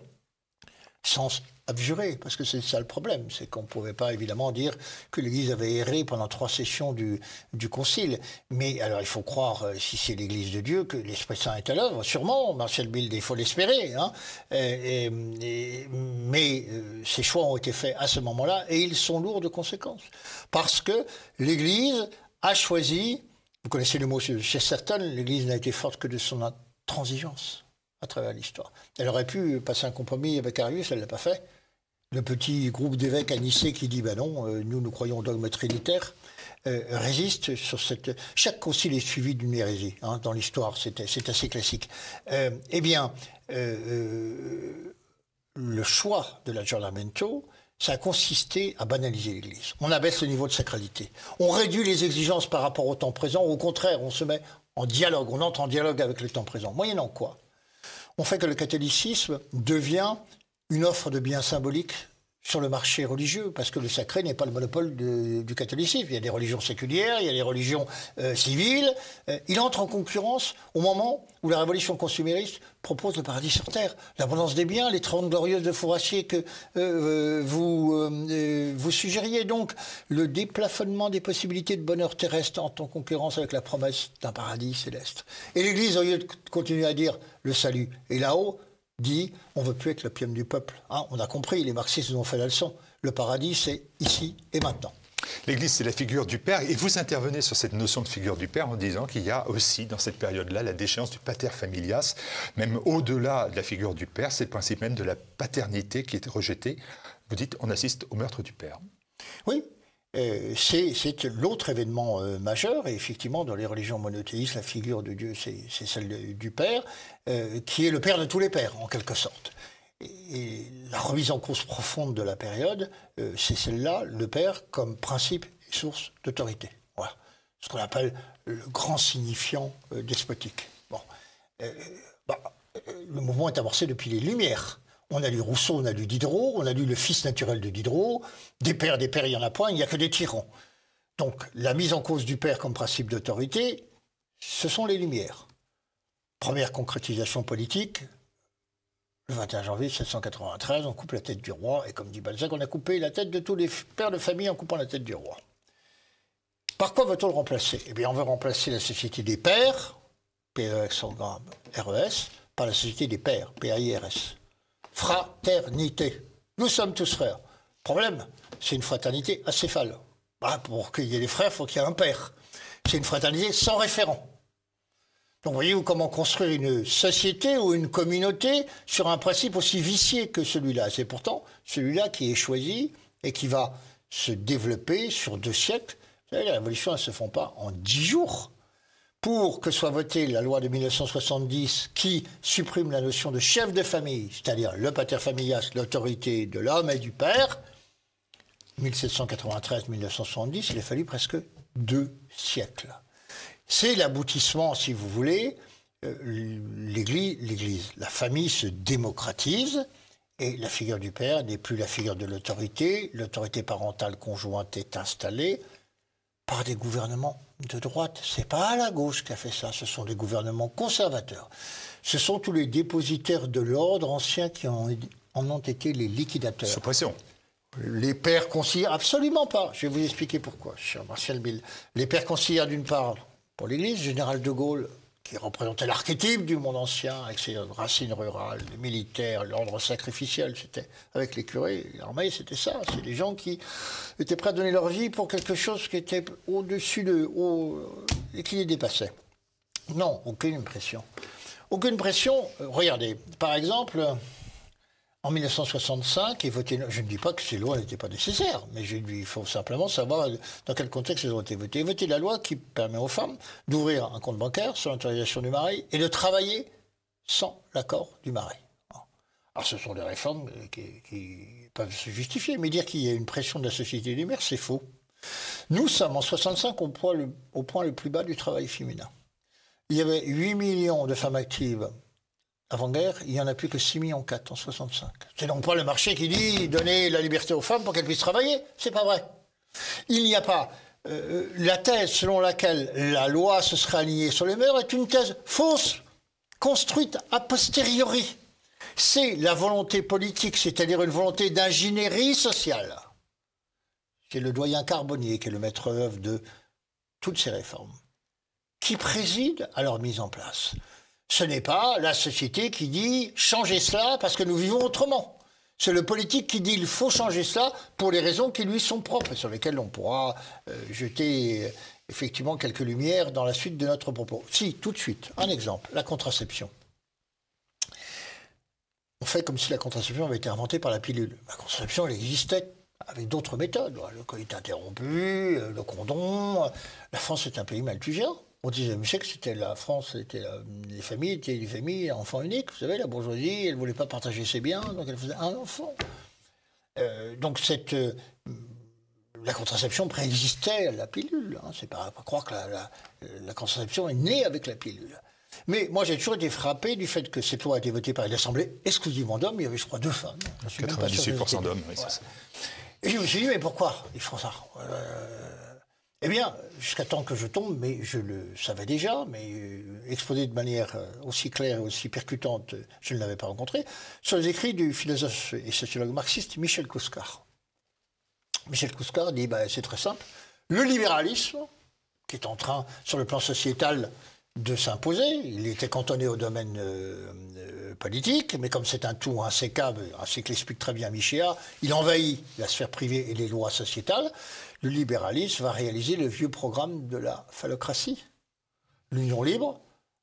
[SPEAKER 3] sans abjurer, parce que c'est ça le problème, c'est qu'on ne pouvait pas évidemment dire que l'Église avait erré pendant 3 sessions du Concile. Mais alors il faut croire, si c'est l'Église de Dieu, que l'Esprit Saint est à l'œuvre, sûrement, Marcel Bild, il faut l'espérer. Hein. Mais ces choix ont été faits à ce moment-là et ils sont lourds de conséquences. Parce que l'Église a choisi, vous connaissez le mot Chesterton, l'Église n'a été forte que de son intransigeance à travers l'histoire. Elle aurait pu passer un compromis avec Arius, elle ne l'a pas fait. Le petit groupe d'évêques à Nicée qui dit, ben non, nous croyons au dogme trinitaire, résiste sur cette... Chaque concile est suivi d'une hérésie, hein, dans l'histoire, c'est assez classique. Eh bien, le choix de l'aggiornamento, ça a consisté à banaliser l'Église. On abaisse le niveau de sacralité. On réduit les exigences par rapport au temps présent. Au contraire, on se met en dialogue, on entre en dialogue avec le temps présent. Moyennant quoi? On fait que le catholicisme devient une offre de biens symboliques sur le marché religieux, parce que le sacré n'est pas le monopole du catholicisme. Il y a des religions séculières, il y a des religions civiles. Il entre en concurrence au moment où la révolution consumériste propose le paradis sur terre, l'abondance des biens, les 30 glorieuses de Fourassier que vous suggériez. Donc, le déplafonnement des possibilités de bonheur terrestre entre en concurrence avec la promesse d'un paradis céleste. Et l'Église, au lieu de continuer à dire le salut est là-haut, dit on ne veut plus être l'opium du peuple. Hein, on a compris, les marxistes nous ont fait la leçon. Le paradis, c'est ici et maintenant.
[SPEAKER 4] L'Église, c'est la figure du Père. Et vous intervenez sur cette notion de figure du Père en disant qu'il y a aussi, dans cette période-là, la déchéance du pater familias. Même au-delà de la figure du Père, c'est le principe même de la paternité qui est rejeté. Vous dites on assiste au meurtre du Père.
[SPEAKER 3] Oui. C'est l'autre événement majeur, et effectivement, dans les religions monothéistes, la figure de Dieu, c'est celle du Père, qui est le Père de tous les pères, en quelque sorte. Et la remise en cause profonde de la période, c'est celle-là, le Père, comme principe et source d'autorité. Voilà. Ce qu'on appelle le grand signifiant despotique. Bon. Le mouvement est amorcé depuis les Lumières. On a lu Rousseau, on a lu Diderot, on a lu le fils naturel de Diderot. Des pères, il n'y en a point, il n'y a que des tyrans. Donc, la mise en cause du père comme principe d'autorité, ce sont les Lumières. Première concrétisation politique, le 21 janvier 1793, on coupe la tête du roi, et comme dit Balzac, on a coupé la tête de tous les pères de famille en coupant la tête du roi. Par quoi veut-on le remplacer? Eh bien, on veut remplacer la société des pères, P-E-R-S, par la société des pères, P-A-I-R-S. Fraternité. Nous sommes tous frères. Problème, c'est une fraternité acéphale. Pour qu'il y ait des frères, il faut qu'il y ait un père. C'est une fraternité sans référent. Donc voyez-vous comment construire une société ou une communauté sur un principe aussi vicié que celui-là. C'est pourtant celui-là qui est choisi et qui va se développer sur 2 siècles. Vous savez, les révolutions, elles ne se font pas en 10 jours. Pour que soit votée la loi de 1970 qui supprime la notion de chef de famille, c'est-à-dire le pater familias, l'autorité de l'homme et du père, 1793-1970, il a fallu presque 2 siècles. C'est l'aboutissement, si vous voulez, l'Église, la famille se démocratise et la figure du père n'est plus la figure de l'autorité parentale conjointe est installée par des gouvernements de droite. C'est pas la gauche qui a fait ça, ce sont des gouvernements conservateurs. Ce sont tous les dépositaires de l'ordre ancien qui en ont été les liquidateurs.
[SPEAKER 4] Sous pression.
[SPEAKER 3] Les pères conciliaires, absolument pas. Je vais vous expliquer pourquoi, cher Martial Bill. Les pères conciliaires, d'une part, pour l'Église, général de Gaulle, qui représentait l'archétype du monde ancien, avec ses racines rurales, les militaires, l'ordre sacrificiel, c'était avec les curés, l'armée, c'était ça. C'est des gens qui étaient prêts à donner leur vie pour quelque chose qui était au-dessus et qui les dépassait. Non, aucune pression. Aucune pression. Regardez, par exemple, en 1965, je ne dis pas que ces lois n'étaient pas nécessaires, mais il faut simplement savoir dans quel contexte elles ont été votées. Voter la loi qui permet aux femmes d'ouvrir un compte bancaire sans l'autorisation du mari et de travailler sans l'accord du mari. Alors ce sont des réformes qui peuvent se justifier, mais dire qu'il y a une pression de la société des mères, c'est faux. Nous sommes en 65 au point le plus bas du travail féminin. Il y avait 8 millions de femmes actives avant-guerre, il n'y en a plus que 6,4 millions en 65. C'est donc pas le marché qui dit donner la liberté aux femmes pour qu'elles puissent travailler. C'est pas vrai. Il n'y a pas. La thèse selon laquelle la loi se serait alignée sur les mœurs est une thèse fausse, construite a posteriori. C'est la volonté politique, c'est-à-dire une volonté d'ingénierie sociale. C'est le doyen Carbonnier qui est le maître-œuvre de toutes ces réformes, qui préside à leur mise en place. Ce n'est pas la société qui dit « changez cela parce que nous vivons autrement ». C'est le politique qui dit « il faut changer cela pour les raisons qui lui sont propres » et sur lesquelles on pourra jeter effectivement quelques lumières dans la suite de notre propos. Si, tout de suite, un exemple, la contraception. On fait comme si la contraception avait été inventée par la pilule. La contraception, elle existait avec d'autres méthodes. Le coït interrompu, le condom. La France est un pays malthusien. Au XIXe siècle, la France, les familles étaient des familles à enfants uniques. Vous savez, la bourgeoisie, elle ne voulait pas partager ses biens, donc elle faisait un enfant. Donc la contraception préexistait à la pilule. Hein. C'est pas croire que la contraception est née avec la pilule. Mais moi, j'ai toujours été frappé du fait que cette loi a été votée par une assemblée exclusivement d'hommes. Il y avait, je crois, 2 femmes.
[SPEAKER 4] 98% d'hommes, oui,
[SPEAKER 3] voilà.
[SPEAKER 4] c'est ça.
[SPEAKER 3] Et je me suis dit, mais pourquoi ils font ça Eh bien, jusqu'à temps que je tombe, mais je le savais déjà, mais exposé de manière aussi claire et aussi percutante, je ne l'avais pas rencontré, sur les écrits du philosophe et sociologue marxiste Michel Kouskar. Michel Kouskar dit, c'est très simple, le libéralisme, qui est en train, sur le plan sociétal, de s'imposer. Il était cantonné au domaine politique, mais comme c'est un tout insécable, ainsi que l'explique très bien Michéa, il envahit la sphère privée et les lois sociétales. Le libéralisme va réaliser le vieux programme de la phallocratie. L'union libre,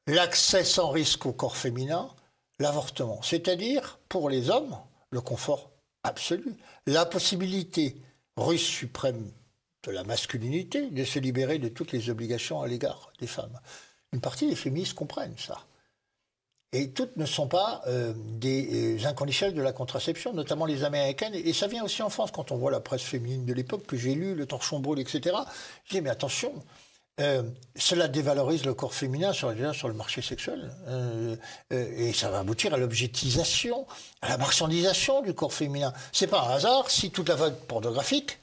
[SPEAKER 3] l'accès sans risque au corps féminin, l'avortement. C'est-à-dire, pour les hommes, le confort absolu, la possibilité russe suprême de la masculinité de se libérer de toutes les obligations à l'égard des femmes. Une partie des féministes comprennent ça. Et toutes ne sont pas des inconditionnelles de la contraception, notamment les américaines. Et ça vient aussi en France, quand on voit la presse féminine de l'époque, que j'ai lu, le Torchon Brûle, etc. Je dis, mais attention, cela dévalorise le corps féminin sur le marché sexuel. Et ça va aboutir à l'objectisation, à la marchandisation du corps féminin. C'est pas un hasard si toute la vague pornographique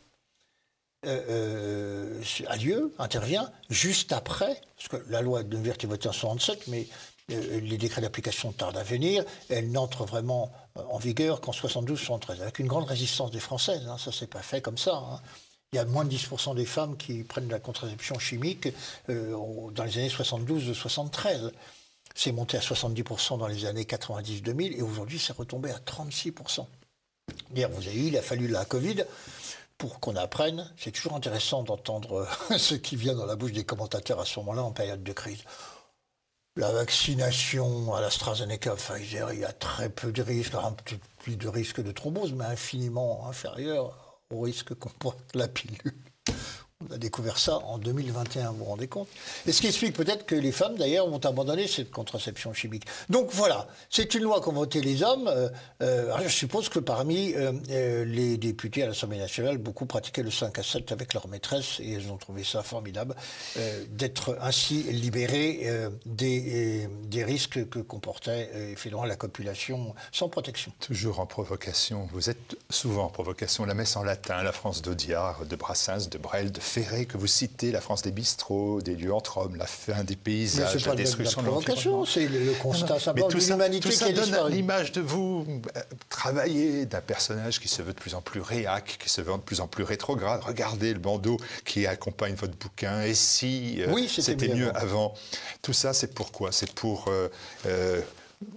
[SPEAKER 3] a lieu, intervient juste après, parce que la loi de vérité votée en 67, mais les décrets d'application tardent à venir, elle n'entre vraiment en vigueur qu'en 72-73, avec une grande résistance des Françaises, hein, ça s'est pas fait comme ça. Hein. Il y a moins de 10% des femmes qui prennent de la contraception chimique dans les années 72-73. C'est monté à 70% dans les années 90-2000, et aujourd'hui c'est retombé à 36%. D'ailleurs, vous avez eu, il a fallu la Covid pour qu'on apprenne. C'est toujours intéressant d'entendre ce qui vient dans la bouche des commentateurs à ce moment-là, en période de crise. La vaccination à l'AstraZeneca, Pfizer, il y a très peu de risques, un petit plus de risque de thrombose, mais infiniment inférieur au risque qu'on porte la pilule. On a découvert ça en 2021, vous vous rendez compte? Et ce qui explique peut-être que les femmes, d'ailleurs, vont abandonner cette contraception chimique. Donc voilà, c'est une loi qu'ont votée les hommes. Je suppose que parmi les députés à l'Assemblée nationale, beaucoup pratiquaient le 5 à 7 avec leur maîtresse, et elles ont trouvé ça formidable d'être ainsi libérées des risques que comportait finalement la copulation sans protection.
[SPEAKER 4] Toujours en provocation. Vous êtes souvent en provocation. La messe en latin, la France d'Audiard, de Brassens, de Brel, de Ferré, que vous citez, la France des bistrots, des lieux entre hommes, la fin des paysages, la destruction de l'environnement.
[SPEAKER 3] C'est le constat simplement d'une humanité qui a disparu.
[SPEAKER 4] Ça donne l'image de vous travailler d'un personnage qui se veut de plus en plus réac, qui se veut de plus en plus rétrograde. Regardez le bandeau qui accompagne votre bouquin. Et si c'était mieux avant. Tout ça, c'est pourquoi? C'est pour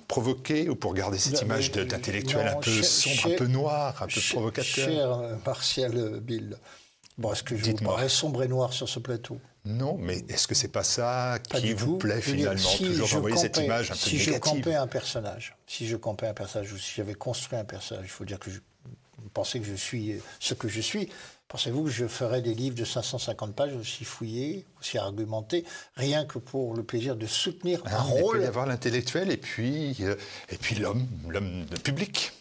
[SPEAKER 4] provoquer ou pour garder cette image d'intellectuel un peu sombre, un peu noir, un peu provocateur?
[SPEAKER 3] Cher Martial Bill, bon, est-ce que je vous parais sombre et noir sur ce plateau?
[SPEAKER 4] Non, mais est-ce que c'est pas ça qui vous plaît finalement? Toujours envoyer cette image un peu négative.
[SPEAKER 3] Si je campais un personnage, ou si j'avais construit un personnage, il faut dire que vous pensez que je suis ce que je suis. Pensez-vous que je ferais des livres de 550 pages aussi fouillés, aussi argumentés, rien que pour le plaisir de soutenir un rôle?
[SPEAKER 4] Il peut y avoir l'intellectuel et puis l'homme public.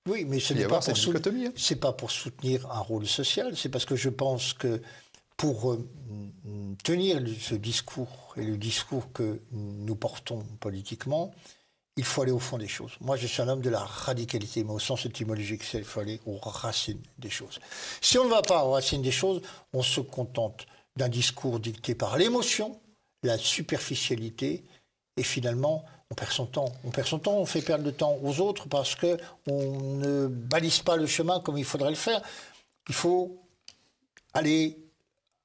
[SPEAKER 3] Oui, mais ce n'est pas pas pour soutenir un rôle social, c'est parce que je pense que pour tenir ce discours et le discours que nous portons politiquement, il faut aller au fond des choses. Moi, je suis un homme de la radicalité, mais au sens étymologique, il faut aller aux racines des choses. Si on ne va pas aux racines des choses, on se contente d'un discours dicté par l'émotion, la superficialité, et finalement, on perd son temps. On fait perdre le temps aux autres parce qu'on ne balise pas le chemin comme il faudrait le faire. Il faut aller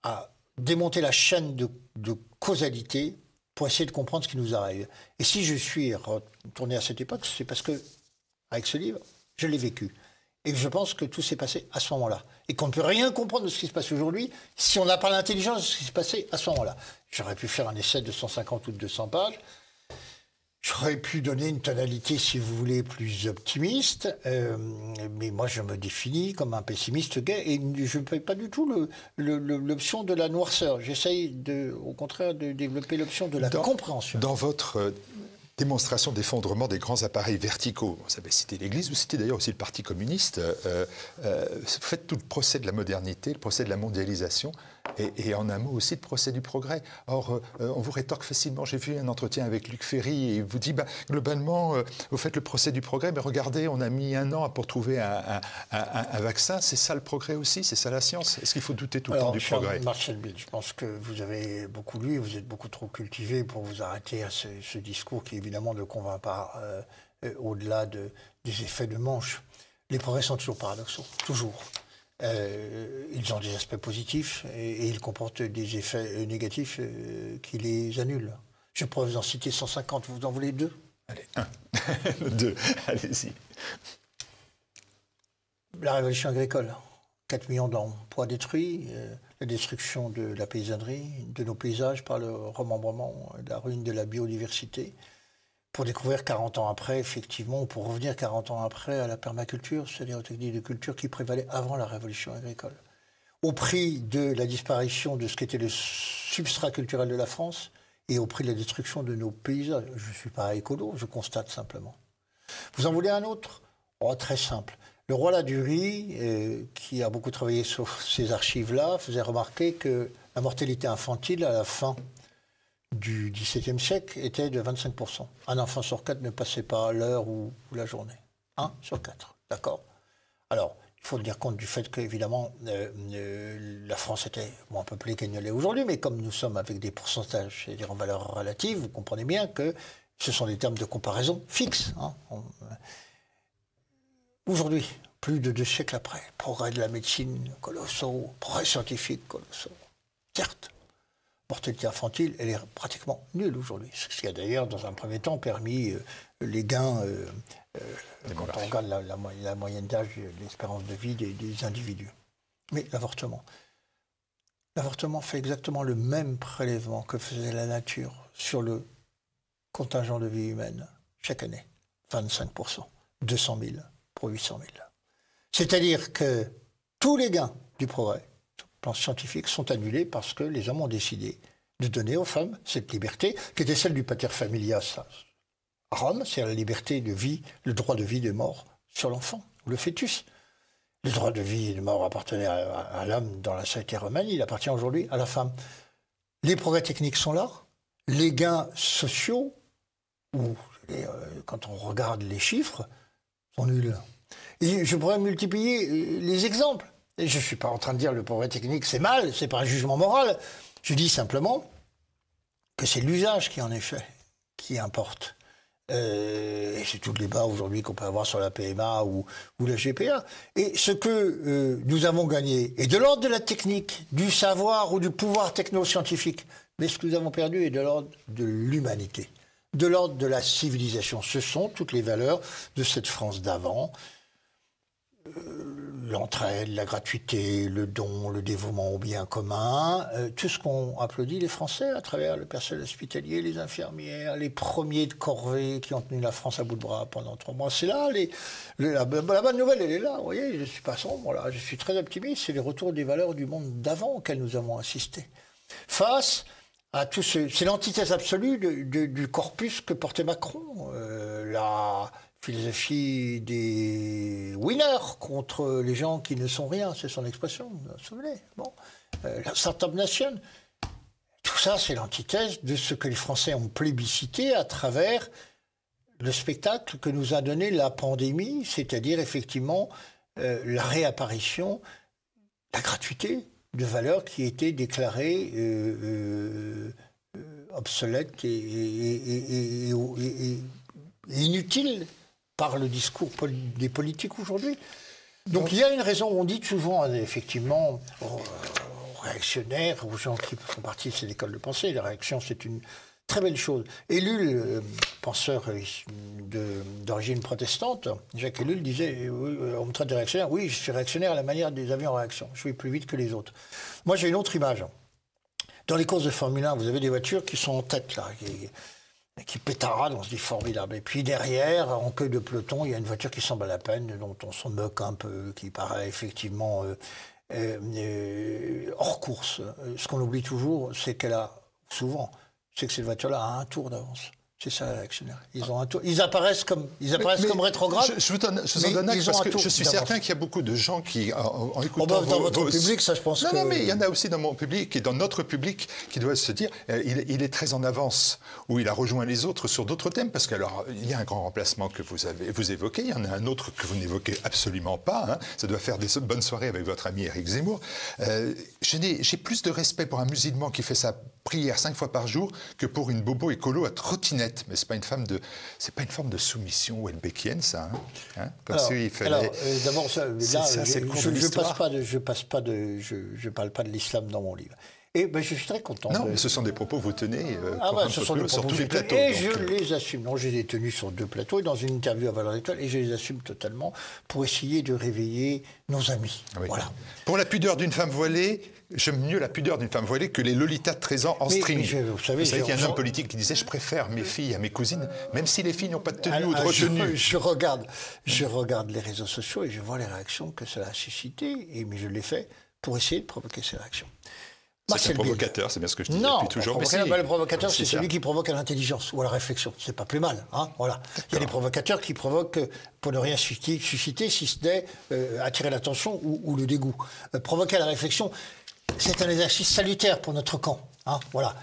[SPEAKER 3] à démonter la chaîne de causalité pour essayer de comprendre ce qui nous arrive. Et si je suis retourné à cette époque, c'est parce que, avec ce livre, je l'ai vécu. Et je pense que tout s'est passé à ce moment-là. Et qu'on ne peut rien comprendre de ce qui se passe aujourd'hui si on n'a pas l'intelligence de ce qui s'est passé à ce moment-là. J'aurais pu faire un essai de 150 ou de 200 pages. J'aurais pu donner une tonalité, si vous voulez, plus optimiste, mais moi je me définis comme un pessimiste gay et je ne fais pas du tout l'option de la noirceur. J'essaye au contraire de développer l'option de la compréhension.
[SPEAKER 4] Dans votre Démonstration d'effondrement des grands appareils verticaux. Vous avez cité l'Église, vous citez d'ailleurs aussi le Parti communiste. Vous faites tout le procès de la modernité, le procès de la mondialisation, et en un mot aussi le procès du progrès. Or, on vous rétorque facilement. J'ai vu un entretien avec Luc Ferry, et il vous dit, globalement, vous faites le procès du progrès, mais regardez, on a mis 1 an pour trouver un vaccin. C'est ça le progrès aussi? C'est ça la science? Est-ce qu'il faut douter tout le temps du progrès?
[SPEAKER 3] Marcel Bill, je pense que vous avez beaucoup lu, vous êtes beaucoup trop cultivé pour vous arrêter à ce discours qui évidemment ne convainc pas au-delà des effets de manche. Les progrès sont toujours paradoxaux, toujours. Ils ont des aspects positifs et ils comportent des effets négatifs qui les annulent. Je pourrais vous en citer 150, vous en voulez 2?
[SPEAKER 4] Allez, 1, 2, allez-y.
[SPEAKER 3] La révolution agricole, 4 millions d'emplois détruits, la destruction de la paysannerie, de nos paysages par le remembrement, la ruine de la biodiversité, pour découvrir 40 ans après, effectivement, ou pour revenir 40 ans après à la permaculture, c'est-à-dire aux techniques de culture qui prévalaient avant la révolution agricole. Au prix de la disparition de ce qu'était le substrat culturel de la France et au prix de la destruction de nos paysages. Je ne suis pas écolo, je constate simplement. Vous en voulez un autre? Oh, très simple. Le roi Ladurie, qui a beaucoup travaillé sur ces archives-là, faisait remarquer que la mortalité infantile à la fin du XVIIe siècle était de 25%. Un enfant sur 4 ne passait pas l'heure ou la journée. 1 sur 4, d'accord? Alors, il faut tenir compte du fait qu'évidemment, la France était moins peuplée qu'elle ne l'est aujourd'hui, mais comme nous sommes avec des pourcentages, c'est-à-dire en valeur relative, vous comprenez bien que ce sont des termes de comparaison fixes. Hein. Aujourd'hui, plus de 2 siècles après, progrès de la médecine colossaux, progrès scientifique colossaux, certes, mortalité infantile, elle est pratiquement nulle aujourd'hui. Ce qui a d'ailleurs, dans un premier temps, permis les gains, quand on regarde la moyenne d'âge, l'espérance de vie des individus. Mais l'avortement fait exactement le même prélèvement que faisait la nature sur le contingent de vie humaine chaque année. 25%, 200 000 pour 800 000. C'est-à-dire que tous les gains du progrès plans scientifiques sont annulés parce que les hommes ont décidé de donner aux femmes cette liberté qui était celle du pater familias à Rome, c'est la liberté de vie, le droit de vie et de mort sur l'enfant, ou le fœtus. Le droit de vie et de mort appartenait à l'homme dans la société romaine, il appartient aujourd'hui à la femme. Les progrès techniques sont là, les gains sociaux, quand on regarde les chiffres, sont nuls. Et je pourrais multiplier les exemples. Et je ne suis pas en train de dire le progrès technique c'est mal, c'est pas un jugement moral. Je dis simplement que c'est l'usage qui en est fait, qui importe. Et c'est tout le débat aujourd'hui qu'on peut avoir sur la PMA ou la GPA. Et ce que nous avons gagné est de l'ordre de la technique, du savoir ou du pouvoir technoscientifique. Mais ce que nous avons perdu est de l'ordre de l'humanité, de l'ordre de la civilisation. Ce sont toutes les valeurs de cette France d'avant. L'entraide, la gratuité, le don, le dévouement au bien commun, tout ce qu'ont applaudi les Français à travers le personnel hospitalier, les infirmières, les premiers de corvée qui ont tenu la France à bout de bras pendant 3 mois. C'est là, la bonne nouvelle, elle est là. Vous voyez, je ne suis pas sombre, là, je suis très optimiste. C'est les retours des valeurs du monde d'avant auxquels nous avons assisté. Face à tout c'est l'antithèse absolue du corpus que portait Macron. La philosophie des winners contre les gens qui ne sont rien, c'est son expression, vous vous souvenez. Bon. La Start-up Nation, tout ça c'est l'antithèse de ce que les Français ont plébiscité à travers le spectacle que nous a donné la pandémie, c'est-à-dire effectivement la réapparition, la gratuité de valeurs qui étaient déclarées obsolètes et inutiles par le discours des politiques aujourd'hui. Donc il y a une raison, on dit souvent effectivement aux réactionnaires, aux gens qui font partie de cette école de pensée, la réaction c'est une très belle chose. Ellul, penseur d'origine protestante, Jacques Ellul disait, on me traite de réactionnaire, oui je suis réactionnaire à la manière des avions en réaction, je vais plus vite que les autres. Moi j'ai une autre image. Dans les courses de Formule 1, vous avez des voitures qui sont en tête là, qui pétaradent, on se dit formidable. Et puis derrière, en queue de peloton, il y a une voiture qui semble à la peine, dont on s'en moque un peu, qui paraît effectivement hors course. Ce qu'on oublie toujours, c'est qu'elle a, souvent, c'est que cette voiture-là a un tour d'avance. C'est ça, les réactionnaires. Ils apparaissent comme rétrogrades.
[SPEAKER 4] Je vous en donne acte parce que je suis certain qu'il y a beaucoup de gens qui, en écoutant
[SPEAKER 3] dans votre public, ça je pense que...
[SPEAKER 4] Non, mais il y en a aussi dans mon public et dans notre public qui doivent se dire il est très en avance, ou il a rejoint les autres sur d'autres thèmes, parce qu'il y a un grand remplacement que vous évoquez, il y en a un autre que vous n'évoquez absolument pas, hein. Ça doit faire des bonnes soirées avec votre ami Éric Zemmour. J'ai plus de respect pour un musulman qui fait sa prière 5 fois par jour que pour une bobo écolo à trottinette. Mais c'est pas une forme de soumission welbeckienne, ça. Hein comme s'il fallait.
[SPEAKER 3] D'abord, je parle pas de l'islam dans mon livre. Et je suis très content.
[SPEAKER 4] Non, mais ce sont des propos que vous tenez sur tous les plateaux.
[SPEAKER 3] Et je les assume. Non, je les ai tenus sur 2 plateaux et dans une interview à Valeurs Étoiles, et je les assume totalement pour essayer de réveiller nos amis. Oui. Voilà.
[SPEAKER 4] Pour la pudeur d'une femme voilée, j'aime mieux la pudeur d'une femme voilée que les Lolitas de 13 ans en streaming. Vous savez qu'il y a un homme politique qui disait « Je préfère mes filles à mes cousines, même si les filles n'ont pas de tenue ou de retenue. »
[SPEAKER 3] Je regarde les réseaux sociaux et je vois les réactions que cela a suscité, mais je l'ai fait pour essayer de provoquer ces réactions.
[SPEAKER 4] C'est un provocateur, c'est bien ce que je dis depuis toujours.
[SPEAKER 3] Le provocateur, c'est celui qui provoque à l'intelligence ou à la réflexion. C'est pas plus mal. Hein, voilà. Il y a des provocateurs qui provoquent pour ne rien susciter, si ce n'est attirer l'attention ou le dégoût. Provoquer à la réflexion, c'est un exercice salutaire pour notre camp. Hein, voilà.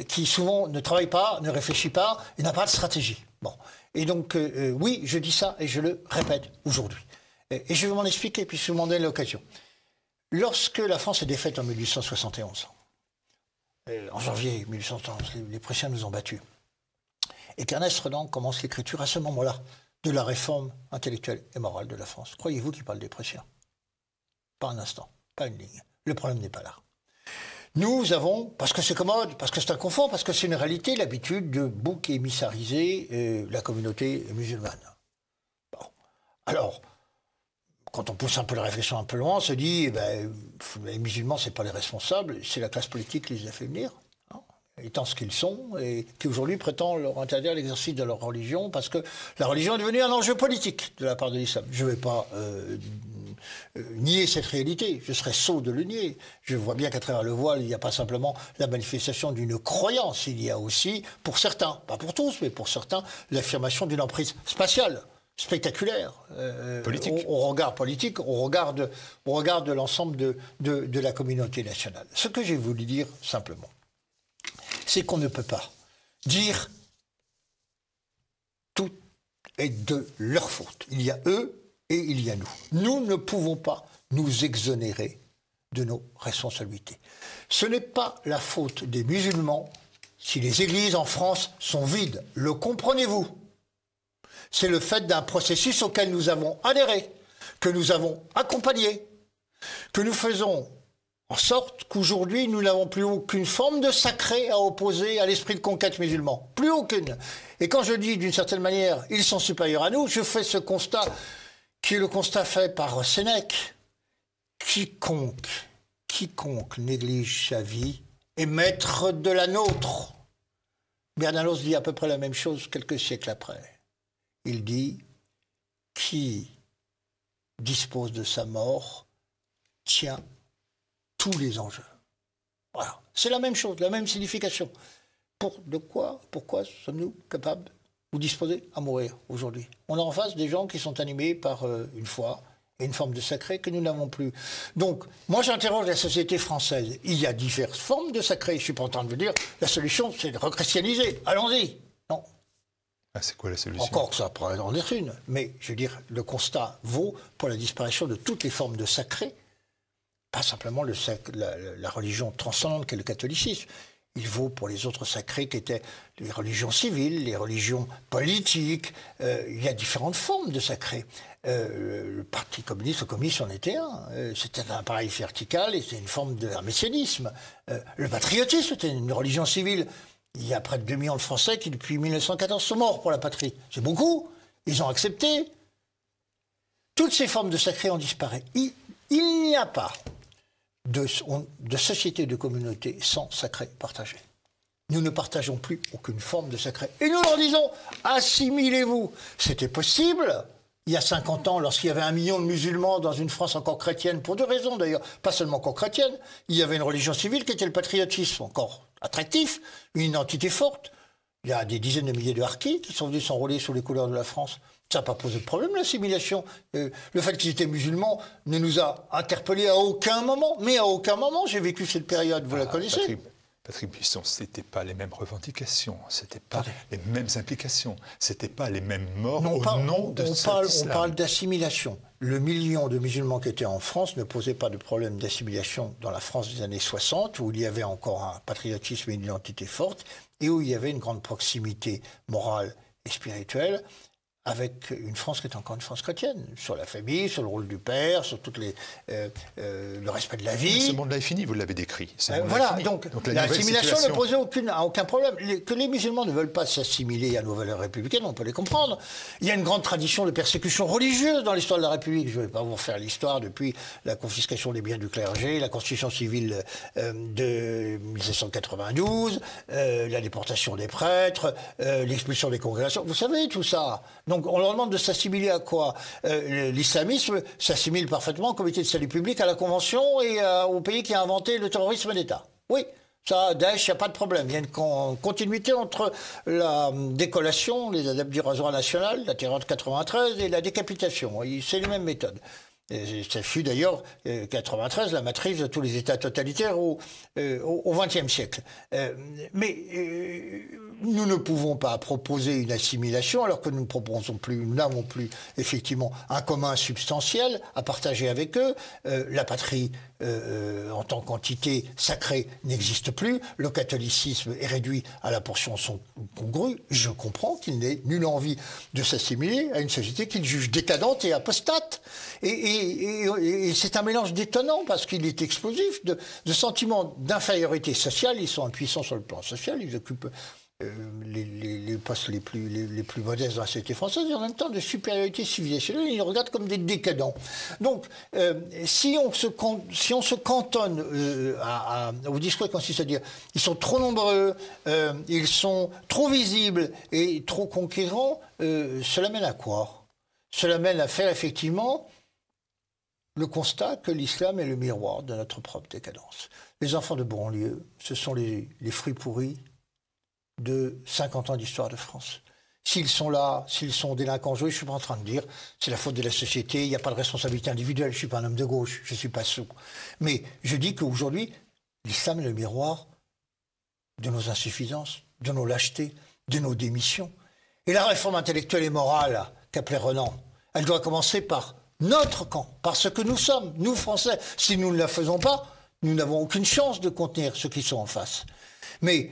[SPEAKER 3] Qui souvent ne travaille pas, ne réfléchit pas et n'a pas de stratégie. Bon. Et donc, oui, je dis ça et je le répète aujourd'hui. Et je vais m'en expliquer puisque vous m'en donnez l'occasion. Lorsque la France est défaite en 1871, en janvier 1871, les Prussiens nous ont battus. Et qu'Ernest Renan commence l'écriture à ce moment-là de la réforme intellectuelle et morale de la France. Croyez-vous qu'il parle des Prussiens? Pas un instant, pas une ligne. Le problème n'est pas là. Nous avons, parce que c'est commode, parce que c'est un confort, parce que c'est une réalité, l'habitude de bouc émissariser la communauté musulmane. Bon. Alors, quand on pousse un peu la réflexion un peu loin, on se dit, les musulmans, c'est pas les responsables, c'est la classe politique qui les a fait venir, hein, étant ce qu'ils sont, et qui aujourd'hui prétend leur interdire l'exercice de leur religion, parce que la religion est devenue un enjeu politique de la part de l'islam. Je ne vais pas nier cette réalité, je serais sot de le nier. Je vois bien qu'à travers le voile, il n'y a pas simplement la manifestation d'une croyance, il y a aussi, pour certains, pas pour tous, mais pour certains, l'affirmation d'une emprise spatiale. Spectaculaire, au regard politique, au regard de l'ensemble de la communauté nationale. Ce que j'ai voulu dire simplement, c'est qu'on ne peut pas dire tout est de leur faute. Il y a eux et il y a nous. Nous ne pouvons pas nous exonérer de nos responsabilités. Ce n'est pas la faute des musulmans si les églises en France sont vides. Le comprenez-vous ? C'est le fait d'un processus auquel nous avons adhéré, que nous avons accompagné, que nous faisons en sorte qu'aujourd'hui, nous n'avons plus aucune forme de sacré à opposer à l'esprit de conquête musulman. Plus aucune. Et quand je dis d'une certaine manière, ils sont supérieurs à nous, je fais ce constat, qui est le constat fait par Sénèque. Quiconque néglige sa vie est maître de la nôtre. Bernanos dit à peu près la même chose quelques siècles après. Il dit « Qui dispose de sa mort tient tous les enjeux. » Voilà. C'est la même chose, la même signification. Pourquoi sommes-nous capables ou disposés à mourir aujourd'hui? On a en face des gens qui sont animés par une foi et une forme de sacré que nous n'avons plus. Donc, moi j'interroge la société française. Il y a diverses formes de sacré. Je ne suis pas en train de vous dire la solution c'est de rechristianiser. Allons-y. Non.
[SPEAKER 4] C'est quoi la solution?
[SPEAKER 3] Encore que ça pourrait en être une. Mais je veux dire, le constat vaut pour la disparition de toutes les formes de sacré, pas simplement la religion transcendante qu'est le catholicisme. Il vaut pour les autres sacrés qui étaient les religions civiles, les religions politiques. Il y a différentes formes de sacrés. Le Parti communiste, le communisme en était un. C'était un appareil vertical et c'était une forme de messianisme. Le patriotisme était une religion civile. Il y a près de 2 millions de Français qui, depuis 1914, sont morts pour la patrie. C'est beaucoup. Ils ont accepté. Toutes ces formes de sacré ont disparu. Il n'y a pas de société, de communauté sans sacré partagé. Nous ne partageons plus aucune forme de sacré. Et nous leur disons, assimilez-vous. C'était possible il y a 50 ans, lorsqu'il y avait 1 million de musulmans dans une France encore chrétienne, pour 2 raisons d'ailleurs, pas seulement encore chrétienne, il y avait une religion civile qui était le patriotisme, encore attractif, une identité forte. Il y a des dizaines de milliers de harkis qui sont venus s'enrôler sous les couleurs de la France. Ça n'a pas posé de problème, l'assimilation. Le fait qu'ils étaient musulmans ne nous a interpellés à aucun moment. Mais à aucun moment, j'ai vécu cette période, vous la connaissez.
[SPEAKER 4] Patrick Buisson, ce n'était pas les mêmes revendications, ce n'était pas les mêmes implications, ce n'était pas les mêmes morts au nom de cet islam.
[SPEAKER 3] On parle d'assimilation. Le million de musulmans qui étaient en France ne posait pas de problème d'assimilation dans la France des années 60, où il y avait encore un patriotisme et une identité forte, et où il y avait une grande proximité morale et spirituelle, avec une France qui est encore une France chrétienne, sur la famille, sur le rôle du père, sur le respect de la vie.
[SPEAKER 4] Ce monde-là est fini, vous l'avez décrit.
[SPEAKER 3] Voilà, donc l'assimilation ne posait aucun problème. Que les musulmans ne veulent pas s'assimiler à nos valeurs républicaines, on peut les comprendre. Il y a une grande tradition de persécution religieuse dans l'histoire de la République. Je ne vais pas vous refaire l'histoire depuis la confiscation des biens du clergé, la constitution civile de 1792, la déportation des prêtres, l'expulsion des congrégations. Vous savez tout ça. Donc on leur demande de s'assimiler à quoi? L'islamisme s'assimile parfaitement au comité de salut public, à la Convention et au pays qui a inventé le terrorisme d'État. Oui, ça, Daesh, il n'y a pas de problème. Il y a une continuité entre la décollation, les adeptes du rasoir national, la terreur de 93 et la décapitation. C'est les mêmes méthodes. Et ça fut d'ailleurs 93 la matrice de tous les États totalitaires au XXe siècle. Mais nous ne pouvons pas proposer une assimilation alors que nous n'avons plus effectivement un commun substantiel à partager avec eux. La patrie en tant qu'entité sacrée n'existe plus. Le catholicisme est réduit à la portion congrue. Je comprends qu'il n'ait nulle envie de s'assimiler à une société qu'il juge décadente et apostate. Et c'est un mélange détonnant parce qu'il est explosif de sentiments d'infériorité sociale. Ils sont impuissants sur le plan social, ils occupent les postes les plus modestes dans la société française, et en même temps de supériorité civilisationnelle, ils regardent comme des décadents. Donc, si on se cantonne au discours qui consiste à dire ils sont trop nombreux, ils sont trop visibles et trop conquérants, cela mène à quoi? Cela mène à faire effectivement le constat que l'islam est le miroir de notre propre décadence. Les enfants de banlieue, ce sont les fruits pourris de 50 ans d'histoire de France. S'ils sont là, s'ils sont délinquants joués, je ne suis pas en train de dire c'est la faute de la société, il n'y a pas de responsabilité individuelle, je ne suis pas un homme de gauche, je ne suis pas sourd. Mais je dis qu'aujourd'hui, l'islam est le miroir de nos insuffisances, de nos lâchetés, de nos démissions. Et la réforme intellectuelle et morale qu'appelait Renan, elle doit commencer par notre camp, par ce que nous sommes, nous Français. Si nous ne la faisons pas, nous n'avons aucune chance de contenir ceux qui sont en face. Mais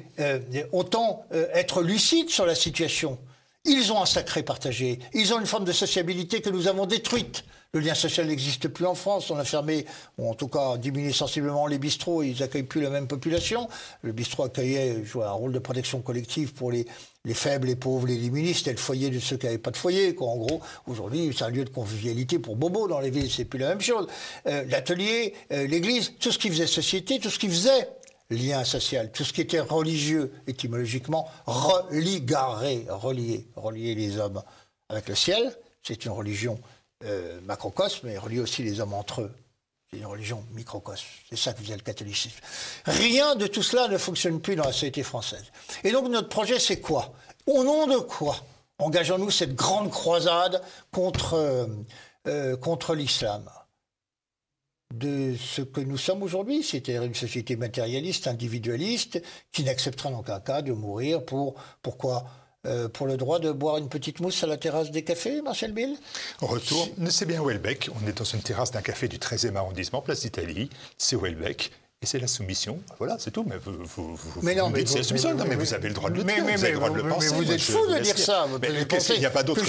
[SPEAKER 3] autant être lucide sur la situation. Ils ont un sacré partagé. Ils ont une forme de sociabilité que nous avons détruite. Le lien social n'existe plus en France. On a fermé, ou en tout cas diminué sensiblement les bistrots. Ils n'accueillent plus la même population. Le bistrot jouait un rôle de protection collective pour les faibles, les pauvres, les démunis. C'était le foyer de ceux qui n'avaient pas de foyer, quoi. En gros, aujourd'hui, c'est un lieu de convivialité pour bobos dans les villes. C'est plus la même chose. L'atelier, l'église, tout ce qui faisait société, tout ce qui faisait lien social, tout ce qui était religieux, étymologiquement, relier les hommes avec le ciel. C'est une religion macrocosme, mais relier aussi les hommes entre eux. C'est une religion microcosme. C'est ça que faisait le catholicisme. Rien de tout cela ne fonctionne plus dans la société française. Et donc notre projet, c'est quoi? Au nom de quoi engageons-nous cette grande croisade contre l'islam? De ce que nous sommes aujourd'hui, c'est-à-dire une société matérialiste, individualiste, qui n'acceptera en aucun cas de mourir pourquoi pour le droit de boire une petite mousse à la terrasse des cafés, Marcel Bill?
[SPEAKER 4] On retourne, c'est bien Houellebecq, on est dans une terrasse d'un café du 13e arrondissement, place d'Italie, c'est Houellebecq. Et c'est la soumission. Voilà, c'est tout. Mais c'est la soumission. Non, mais vous avez le droit de le dire. Vous avez le droit de le penser.
[SPEAKER 3] Mais vous êtes fou de dire ça.
[SPEAKER 4] Il n'y a pas d'autre.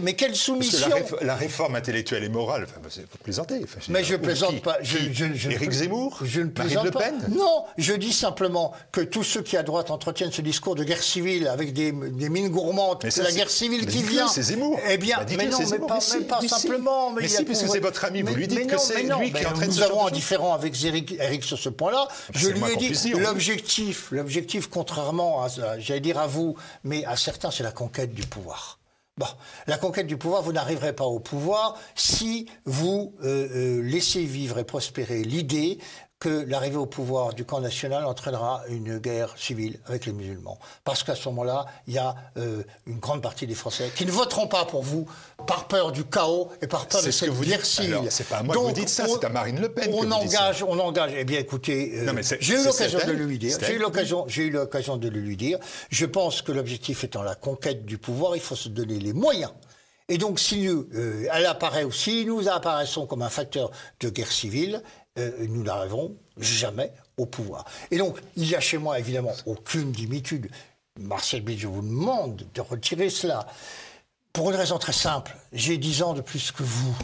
[SPEAKER 3] Mais quelle soumission?
[SPEAKER 4] La réforme intellectuelle et morale. Vous plaisantez.
[SPEAKER 3] Mais je ne plaisante pas.
[SPEAKER 4] Éric Zemmour.
[SPEAKER 3] Je ne plaisante pas. Non, je dis simplement que tous ceux qui à droite entretiennent ce discours de guerre civile avec des mines gourmandes, c'est la guerre civile qui vient.
[SPEAKER 4] C'est Zemmour.
[SPEAKER 3] Eh bien, mais non, mais pas simplement.
[SPEAKER 4] Mais si, puisque c'est votre ami, vous lui dites que c'est lui qui est en train de se...
[SPEAKER 3] Nous avons un différend avec Éric sur ce point-là. Je lui ai dit, l'objectif, contrairement à, j'allais dire à vous, mais à certains, c'est la conquête du pouvoir. Bon, la conquête du pouvoir, vous n'arriverez pas au pouvoir si vous laissez vivre et prospérer l'idée que l'arrivée au pouvoir du camp national entraînera une guerre civile avec les musulmans. Parce qu'à ce moment-là, il y a une grande partie des Français qui ne voteront pas pour vous par peur du chaos et par peur de cette guerre civile.
[SPEAKER 4] C'est pas à moi que vous dites ça, c'est à Marine Le Pen que vous dites ça.
[SPEAKER 3] On engage. Eh bien, écoutez, j'ai eu l'occasion de le lui dire. J'ai eu l'occasion de le lui dire. Je pense que l'objectif étant la conquête du pouvoir, il faut se donner les moyens. Et donc, si elle apparaît ou si nous apparaissons comme un facteur de guerre civile, nous n'arriverons jamais au pouvoir. Et donc, il y a chez moi, évidemment, aucune dimitude. Marcel Blitz, je vous demande de retirer cela. Pour une raison très simple, j'ai 10 ans de plus que vous.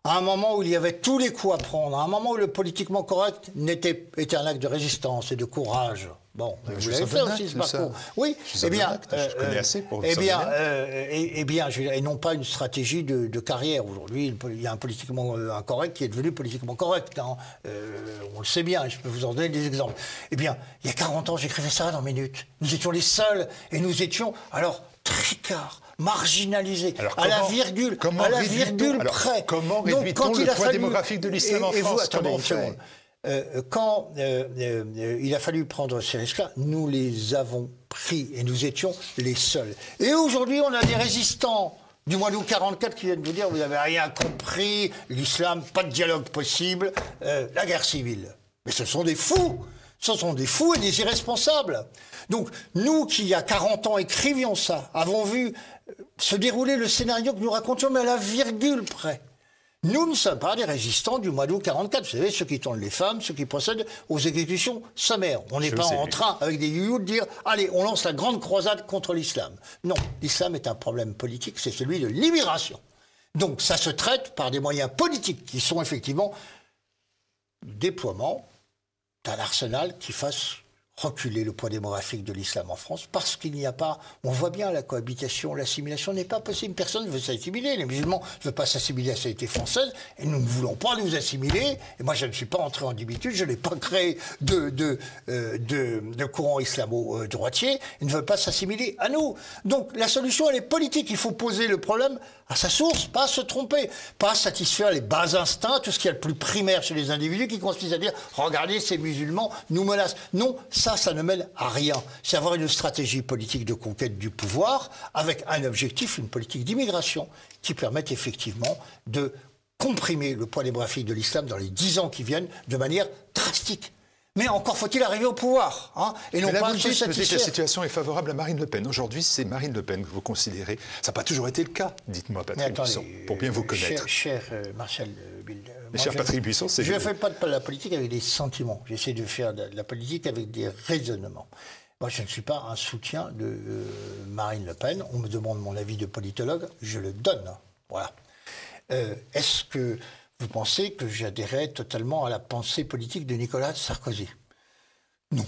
[SPEAKER 3] À un moment où il y avait tous les coups à prendre, à un moment où le politiquement correct était un acte de résistance et de courage. Bon, vous l'avez fait aussi, ce parcours. Oui,
[SPEAKER 4] eh bien, je connais assez pour et
[SPEAKER 3] non pas une stratégie de carrière. Aujourd'hui, il y a un politiquement incorrect qui est devenu politiquement correct. Hein. On le sait bien, je peux vous en donner des exemples. Eh bien, il y a 40 ans, j'écrivais ça dans Minutes. Nous étions les seuls, et nous étions, alors, tricards, marginalisés, à la virgule près.
[SPEAKER 4] Comment réduit-on le poids démographique de l'islam en France?
[SPEAKER 3] Quand il a fallu prendre ces risques-là, nous les avons pris et nous étions les seuls. Et aujourd'hui, on a des résistants du mois d'août 44 qui viennent nous dire « vous n'avez rien compris, l'islam, pas de dialogue possible, la guerre civile ». Mais ce sont des fous. Ce sont des fous et des irresponsables. Donc, nous qui, il y a 40 ans, écrivions ça, avons vu se dérouler le scénario que nous racontions, mais à la virgule près. Nous ne sommes pas des résistants du mois d'août 44. Vous savez, ceux qui tournent les femmes, ceux qui procèdent aux exécutions sommaires. On n'est pas en train, avec des youyous, de dire « Allez, on lance la grande croisade contre l'islam ». Non, l'islam est un problème politique, c'est celui de l'immigration. Donc, ça se traite par des moyens politiques qui sont effectivement le déploiement d'un arsenal qui fasse reculer le poids démographique de l'islam en France, parce qu'il n'y a pas... On voit bien la cohabitation, l'assimilation n'est pas possible. Personne ne veut s'assimiler. Les musulmans ne veulent pas s'assimiler à la société française, et nous ne voulons pas nous assimiler. Et moi, je ne suis pas entré en dimitude, je n'ai pas créé de courant islamo-droitier. Ils ne veulent pas s'assimiler à nous. Donc, la solution, elle est politique. Il faut poser le problème à sa source, pas se tromper, pas satisfaire les bas instincts, tout ce qui est le plus primaire chez les individus, qui consiste à dire « Regardez, ces musulmans nous menacent ». Non, ça ne mène à rien. C'est avoir une stratégie politique de conquête du pouvoir avec un objectif, une politique d'immigration qui permette effectivement de comprimer le poids démographique de l'islam dans les 10 ans qui viennent de manière drastique. Mais encore faut-il arriver au pouvoir, hein, et non pas se satisfaire.
[SPEAKER 4] La situation est favorable à Marine Le Pen. Aujourd'hui, c'est Marine Le Pen que vous considérez. Ça n'a pas toujours été le cas, dites-moi, Patrick Buisson, pour bien vous connaître.
[SPEAKER 3] Cher Marcel Bild.
[SPEAKER 4] Cher Patrick Buisson, c'est...
[SPEAKER 3] Je ne fais pas de la politique avec des sentiments. J'essaie de faire de la politique avec des raisonnements. Moi, je ne suis pas un soutien de Marine Le Pen. On me demande mon avis de politologue, je le donne. Voilà. Est-ce que vous pensez que j'adhérais totalement à la pensée politique de Nicolas Sarkozy? Non.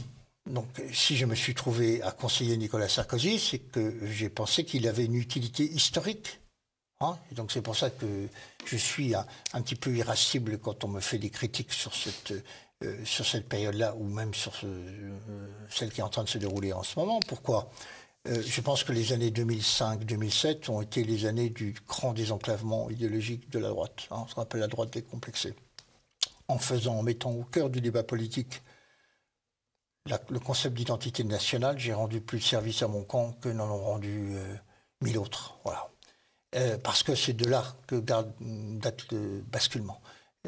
[SPEAKER 3] Donc, si je me suis trouvé à conseiller Nicolas Sarkozy, c'est que j'ai pensé qu'il avait une utilité historique. Hein, et donc, c'est pour ça que je suis un petit peu irascible quand on me fait des critiques sur cette période-là, ou même sur celle qui est en train de se dérouler en ce moment. Pourquoi ? Je pense que les années 2005-2007 ont été les années du grand désenclavement idéologique de la droite, hein, ce qu'on appelle la droite décomplexée. En mettant au cœur du débat politique le concept d'identité nationale, j'ai rendu plus de service à mon camp que n'en ont rendu 1000 autres. Voilà. Parce que c'est de là que date le basculement.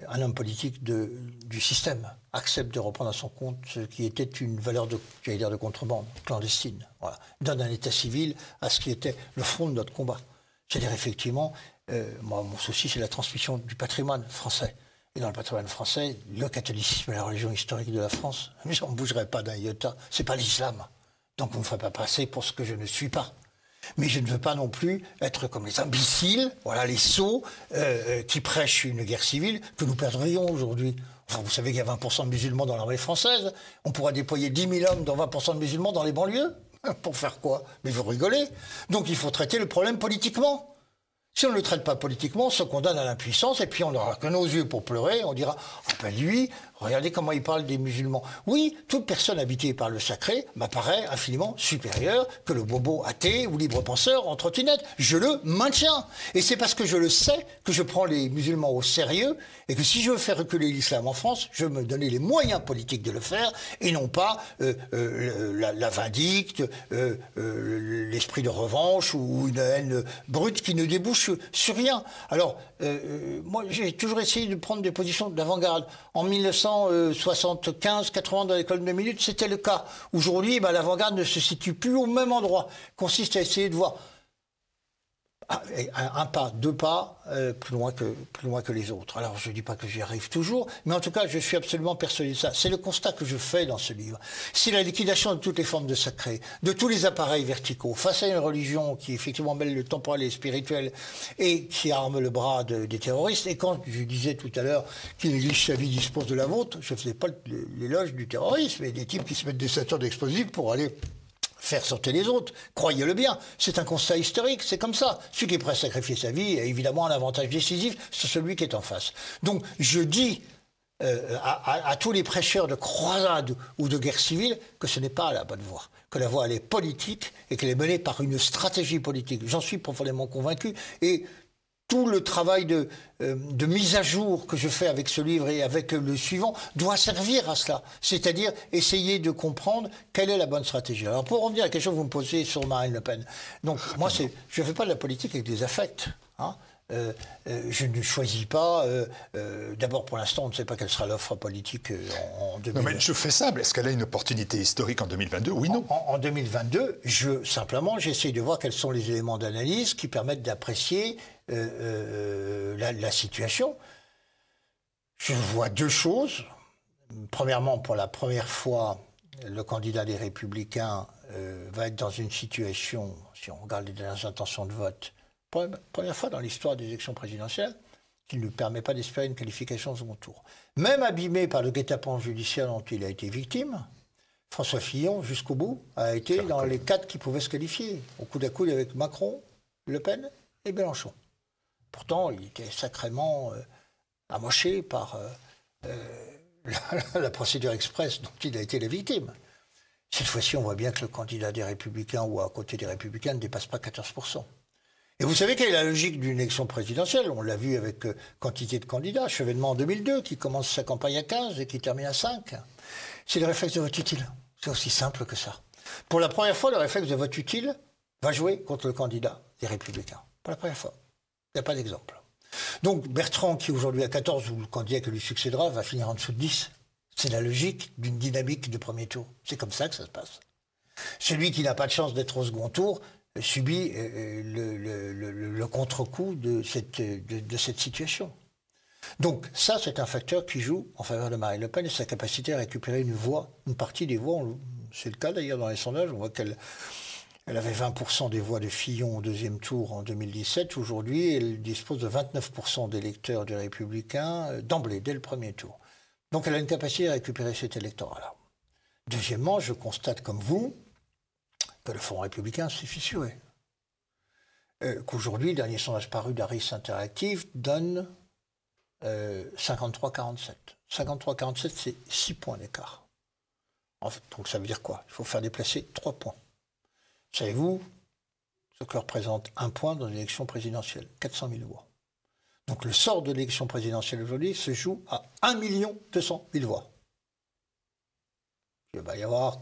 [SPEAKER 3] Un homme politique du système accepte de reprendre à son compte ce qui était une valeur de contrebande, clandestine. Voilà. Donne un état civil à ce qui était le fond de notre combat. C'est-à-dire, effectivement, moi, mon souci, c'est la transmission du patrimoine français. Et dans le patrimoine français, le catholicisme est la religion historique de la France. Mais on ne bougerait pas d'un iota. C'est pas l'islam. Donc, vous ne me ferez pas passer pour ce que je ne suis pas. Mais je ne veux pas non plus être comme les imbéciles, voilà, les sots, qui prêchent une guerre civile que nous perdrions aujourd'hui. Enfin, vous savez qu'il y a 20% de musulmans dans l'armée française. On pourra déployer 10 000 hommes dans 20% de musulmans dans les banlieues. Pour faire quoi? Mais vous rigolez. Donc il faut traiter le problème politiquement. Si on ne le traite pas politiquement, on se condamne à l'impuissance et puis on n'aura que nos yeux pour pleurer. On dira « Ah ben lui, Regardez comment il parle des musulmans. Oui, toute personne habitée par le sacré m'apparaît infiniment supérieure que le bobo athée ou libre penseur en trottinette. Je le maintiens. Et c'est parce que je le sais que je prends les musulmans au sérieux et que si je veux faire reculer l'islam en France, je veux me donner les moyens politiques de le faire et non pas la vindicte, l'esprit de revanche ou une haine brute qui ne débouche sur rien. Alors, moi, j'ai toujours essayé de prendre des positions d'avant-garde. En 1975-80 dans l'école de minutes, c'était le cas. Aujourd'hui, l'avant-garde ne se situe plus au même endroit. Consiste à essayer de voir un pas, deux pas plus loin que les autres. Alors, je ne dis pas que j'y arrive toujours, mais en tout cas, je suis absolument persuadé de ça. C'est le constat que je fais dans ce livre. C'est la liquidation de toutes les formes de sacré, de tous les appareils verticaux, face à une religion qui, effectivement, mêle le temporel et le spirituel et qui arme le bras des terroristes. Et quand je disais tout à l'heure qu'il néglige sa vie, dispose de la vôtre, je ne faisais pas l'éloge du terrorisme et des types qui se mettent des ceintures d'explosifs pour aller faire sortir les autres. Croyez-le bien, c'est un constat historique, c'est comme ça. Celui qui est prêt à sacrifier sa vie a évidemment un avantage décisif sur celui qui est en face. Donc je dis à tous les prêcheurs de croisade ou de guerre civile que ce n'est pas la bonne voie, que la voie elle est politique et qu'elle est menée par une stratégie politique. J'en suis profondément convaincu et tout le travail de mise à jour que je fais avec ce livre et avec le suivant doit servir à cela. C'est-à-dire essayer de comprendre quelle est la bonne stratégie. Alors pour revenir à la question que vous me posez sur Marine Le Pen. Donc moi, je ne fais pas de la politique avec des affects. Hein. Je ne choisis pas. D'abord, pour l'instant, on ne sait pas quelle sera l'offre politique en 2022.
[SPEAKER 4] Non, mais je fais simple. Est-ce qu'elle a une opportunité historique en 2022? Oui, non.
[SPEAKER 3] En 2022, simplement, j'essaie de voir quels sont les éléments d'analyse qui permettent d'apprécier la situation. Je vois deux choses. Premièrement, pour la première fois, le candidat des Républicains va être dans une situation, si on regarde les dernières intentions de vote, première fois dans l'histoire des élections présidentielles, qui ne lui permet pas d'espérer une qualification au second tour. Même abîmé par le guet-apens judiciaire dont il a été victime, François Fillon, jusqu'au bout, a été dans les 4 qui pouvaient se qualifier, au coude à coude avec Macron, Le Pen et Mélenchon. Pourtant, il était sacrément amoché par la procédure express dont il a été la victime. Cette fois-ci, on voit bien que le candidat des Républicains ou à côté des Républicains ne dépasse pas 14%. Et vous savez quelle est la logique d'une élection présidentielle? On l'a vu avec quantité de candidats. Chevènement en 2002, qui commence sa campagne à 15 et qui termine à 5. C'est le réflexe de vote utile. C'est aussi simple que ça. Pour la première fois, le réflexe de vote utile va jouer contre le candidat des Républicains. Pour la première fois. Il n'y a pas d'exemple. Donc Bertrand, qui aujourd'hui a 14, ou le candidat qui lui succédera, va finir en dessous de 10. C'est la logique d'une dynamique de premier tour. C'est comme ça que ça se passe. Celui qui n'a pas de chance d'être au second tour subit le contre-coup de cette situation. Donc ça, c'est un facteur qui joue en faveur de Marine Le Pen et sa capacité à récupérer une partie des voix. C'est le cas d'ailleurs dans les sondages. On voit qu'elle avait 20% des voix de Fillon au deuxième tour en 2017. Aujourd'hui, elle dispose de 29% d'électeurs des Républicains d'emblée, dès le premier tour. Donc elle a une capacité à récupérer cet électorat-là. Deuxièmement, je constate comme vous que le Front républicain s'est fissuré. Qu'aujourd'hui, le dernier sondage paru d'Harris Interactive donne 53-47. 53-47, c'est 6 points d'écart. En fait, donc ça veut dire quoi? Il faut faire déplacer 3 points. Savez-vous ce que représente 1 point dans l'élection présidentielle? 400 000 voix. Donc le sort de l'élection présidentielle aujourd'hui se joue à 1 200 000 voix. Il va y avoir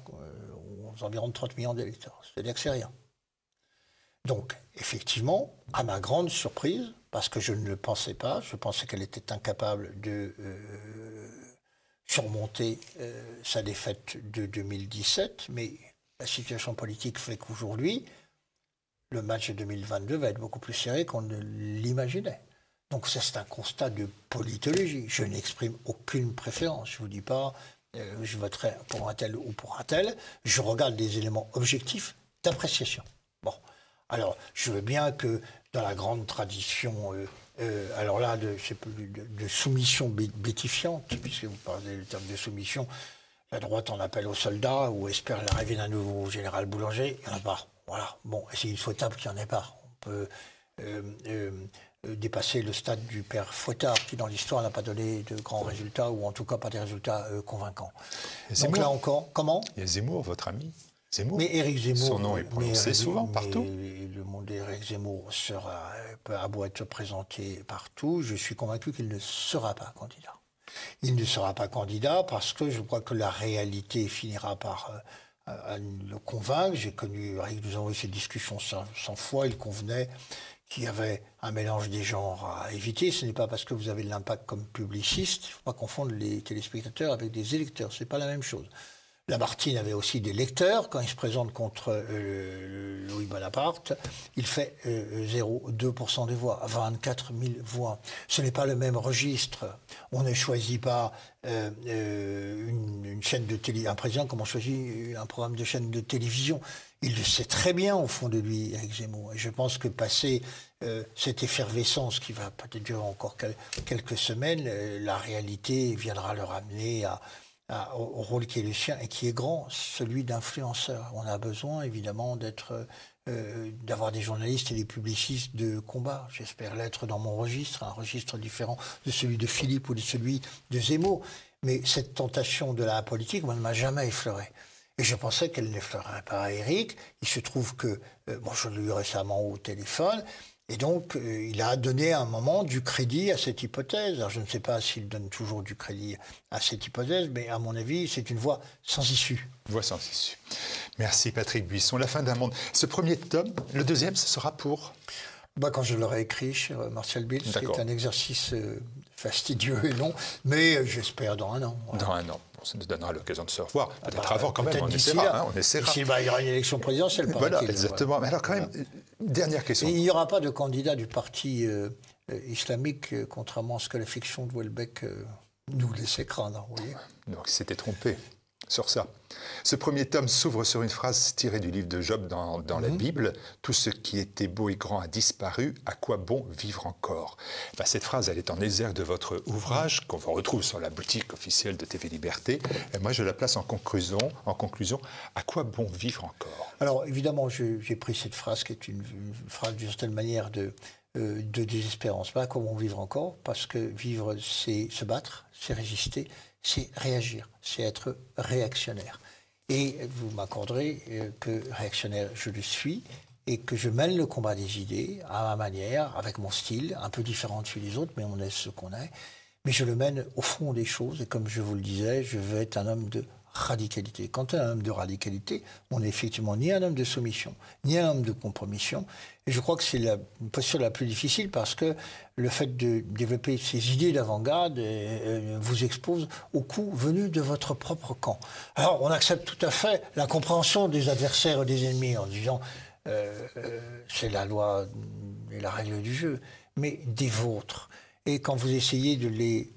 [SPEAKER 3] environ 30 millions d'électeurs. C'est-à-dire que c'est rien. Donc, effectivement, à ma grande surprise, parce que je ne le pensais pas, je pensais qu'elle était incapable de surmonter sa défaite de 2017, mais la situation politique fait qu'aujourd'hui, le match de 2022 va être beaucoup plus serré qu'on ne l'imaginait. Donc ça, c'est un constat de politologie. Je n'exprime aucune préférence. Je ne vous dis pas je voterai pour un tel ou pour un tel. Je regarde des éléments objectifs d'appréciation. Bon, alors je veux bien que dans la grande tradition, alors là, de soumission bétifiante, puisque vous parlez du terme de soumission, la droite en appelle aux soldats ou espère l'arrivée d'un nouveau général Boulanger, il n'y en a pas. Voilà. Bon, c'est souhaitable qu'il n'y en ait pas. On peut dépasser le stade du père Fouettard, qui dans l'histoire n'a pas donné de grands résultats, ou en tout cas pas des résultats convaincants. Donc là encore, comment?
[SPEAKER 4] Il y a Zemmour, votre ami. Zemmour.
[SPEAKER 3] Mais Éric Zemmour,
[SPEAKER 4] son nom est prononcé souvent partout.
[SPEAKER 3] Le monde d'Éric Zemmour a beau être présenté partout, je suis convaincu qu'il ne sera pas candidat. Il ne sera pas candidat parce que je crois que la réalité finira par le convaincre. Nous avons eu ces discussions 100 fois, il convenait qu'il y avait un mélange des genres à éviter. Ce n'est pas parce que vous avez de l'impact comme publiciste, il ne faut pas confondre les téléspectateurs avec des électeurs, ce n'est pas la même chose. Lamartine avait aussi des lecteurs. Quand il se présente contre Louis Bonaparte, il fait 0,2% des voix, 24 000 voix. Ce n'est pas le même registre. On ne choisit pas une chaîne de télé, un président comme on choisit un programme de chaîne de télévision. Il le sait très bien au fond de lui, Éric Zemmour. Et je pense que passer cette effervescence qui va peut-être durer encore quelques semaines, la réalité viendra le ramener au rôle qui est le sien et qui est grand, celui d'influenceur. On a besoin évidemment d'avoir des journalistes et des publicistes de combat. J'espère l'être dans mon registre, un registre différent de celui de Philippe ou de celui de Zemmour. Mais cette tentation de la politique, moi, ne m'a jamais effleuré. Et je pensais qu'elle n'effleurerait pas à Éric. Il se trouve que, je l'ai eu récemment au téléphone, et donc, il a donné à un moment du crédit à cette hypothèse. Alors, je ne sais pas s'il donne toujours du crédit à cette hypothèse, mais à mon avis, c'est une voie sans issue.
[SPEAKER 4] Voie sans issue. Merci Patrick Buisson. La fin d'un monde. Ce premier tome, le deuxième, ce sera pour
[SPEAKER 3] quand je l'aurai écrit, cher Martial Bilz, c'est un exercice fastidieux et long, mais j'espère dans un an. Voilà.
[SPEAKER 4] Dans un an. Bon, ça nous donnera l'occasion de se revoir. Peut-être avant quand même, on essaiera. On essaiera.
[SPEAKER 3] Ici, il y aura une élection présidentielle.
[SPEAKER 4] Voilà, exactement. Voilà. Mais alors quand même, dernière question.
[SPEAKER 3] Et il n'y aura pas de candidat du parti islamique, contrairement à ce que la fiction de Houellebecq nous laissait craindre. Vous voyez.
[SPEAKER 4] Donc il s'était trompé sur ça. Ce premier tome s'ouvre sur une phrase tirée du livre de Job dans la Bible. « Tout ce qui était beau et grand a disparu, à quoi bon vivre encore ?» Cette phrase, elle est en exergue de votre ouvrage, qu'on retrouve sur la boutique officielle de TV Liberté. Et moi, je la place en conclusion. À quoi bon vivre encore?
[SPEAKER 3] Alors, évidemment, j'ai pris cette phrase, qui est une phrase d'une certaine manière de désespérance. À quoi bon vivre encore? Parce que vivre, c'est se battre, c'est résister, c'est réagir, c'est être réactionnaire. Et vous m'accorderez que réactionnaire, je le suis, et que je mène le combat des idées à ma manière, avec mon style, un peu différent de celui des autres, mais on est ce qu'on est. Mais je le mène au fond des choses, et comme je vous le disais, je veux être un homme de radicalité. Quand on est un homme de radicalité, on n'est effectivement ni un homme de soumission, ni un homme de compromission. Et je crois que c'est la posture la plus difficile parce que le fait de développer ces idées d'avant-garde vous expose aux coups venus de votre propre camp. Alors, on accepte tout à fait la compréhension des adversaires et des ennemis en disant c'est la loi et la règle du jeu, mais des vôtres. Et quand vous essayez de les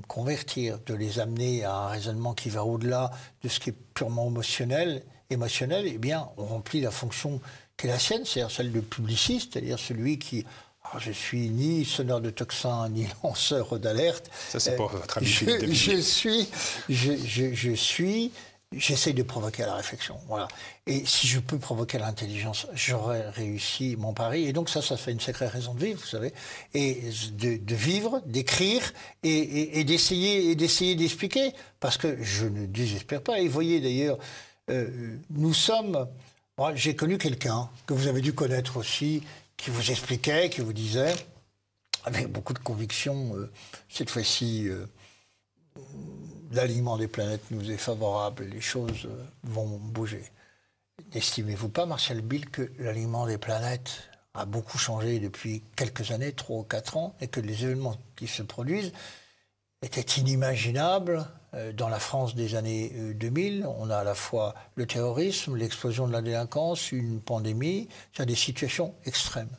[SPEAKER 3] convertir, de les amener à un raisonnement qui va au-delà de ce qui est purement émotionnel, eh bien, on remplit la fonction qui est la sienne, c'est-à-dire celle de publiciste, c'est-à-dire celui qui... Alors, je suis ni sonneur de tocsin, ni lanceur d'alerte.
[SPEAKER 4] Ça, c'est pour votre ami
[SPEAKER 3] J'essaie de provoquer à la réflexion, voilà. Et si je peux provoquer à l'intelligence, j'aurais réussi mon pari. Et donc ça fait une sacrée raison de vivre, vous savez. Et de vivre, d'écrire et d'essayer d'expliquer. Parce que je ne désespère pas. Et vous voyez d'ailleurs, nous sommes... Moi, j'ai connu quelqu'un que vous avez dû connaître aussi, qui vous expliquait, qui vous disait, avec beaucoup de conviction, cette fois-ci... l'alignement des planètes nous est favorable, les choses vont bouger. N'estimez-vous pas, Martial Bilz, que l'alignement des planètes a beaucoup changé depuis quelques années, 3 ou 4 ans, et que les événements qui se produisent étaient inimaginables dans la France des années 2000. On a à la fois le terrorisme, l'explosion de la délinquance, une pandémie, c'est des situations extrêmes.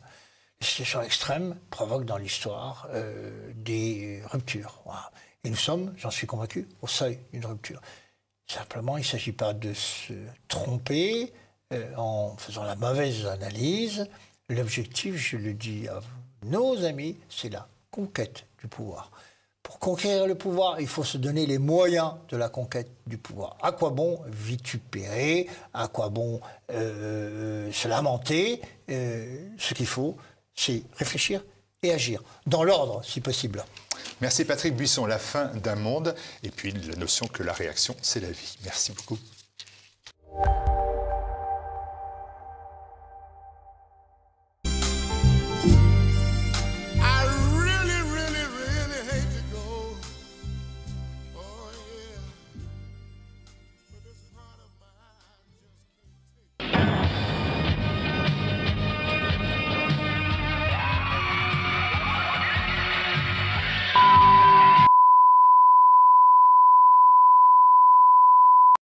[SPEAKER 3] Les situations extrêmes provoquent dans l'histoire des ruptures. Voilà. Et nous sommes, j'en suis convaincu, au seuil d'une rupture. Simplement, il ne s'agit pas de se tromper en faisant la mauvaise analyse. L'objectif, je le dis à nos amis, c'est la conquête du pouvoir. Pour conquérir le pouvoir, il faut se donner les moyens de la conquête du pouvoir. À quoi bon vitupérer? À quoi bon se lamenter? Ce qu'il faut, c'est réfléchir et agir, dans l'ordre, si possible.
[SPEAKER 4] Merci Patrick Buisson. La fin d'un monde, et puis la notion que la réaction, c'est la vie. Merci beaucoup.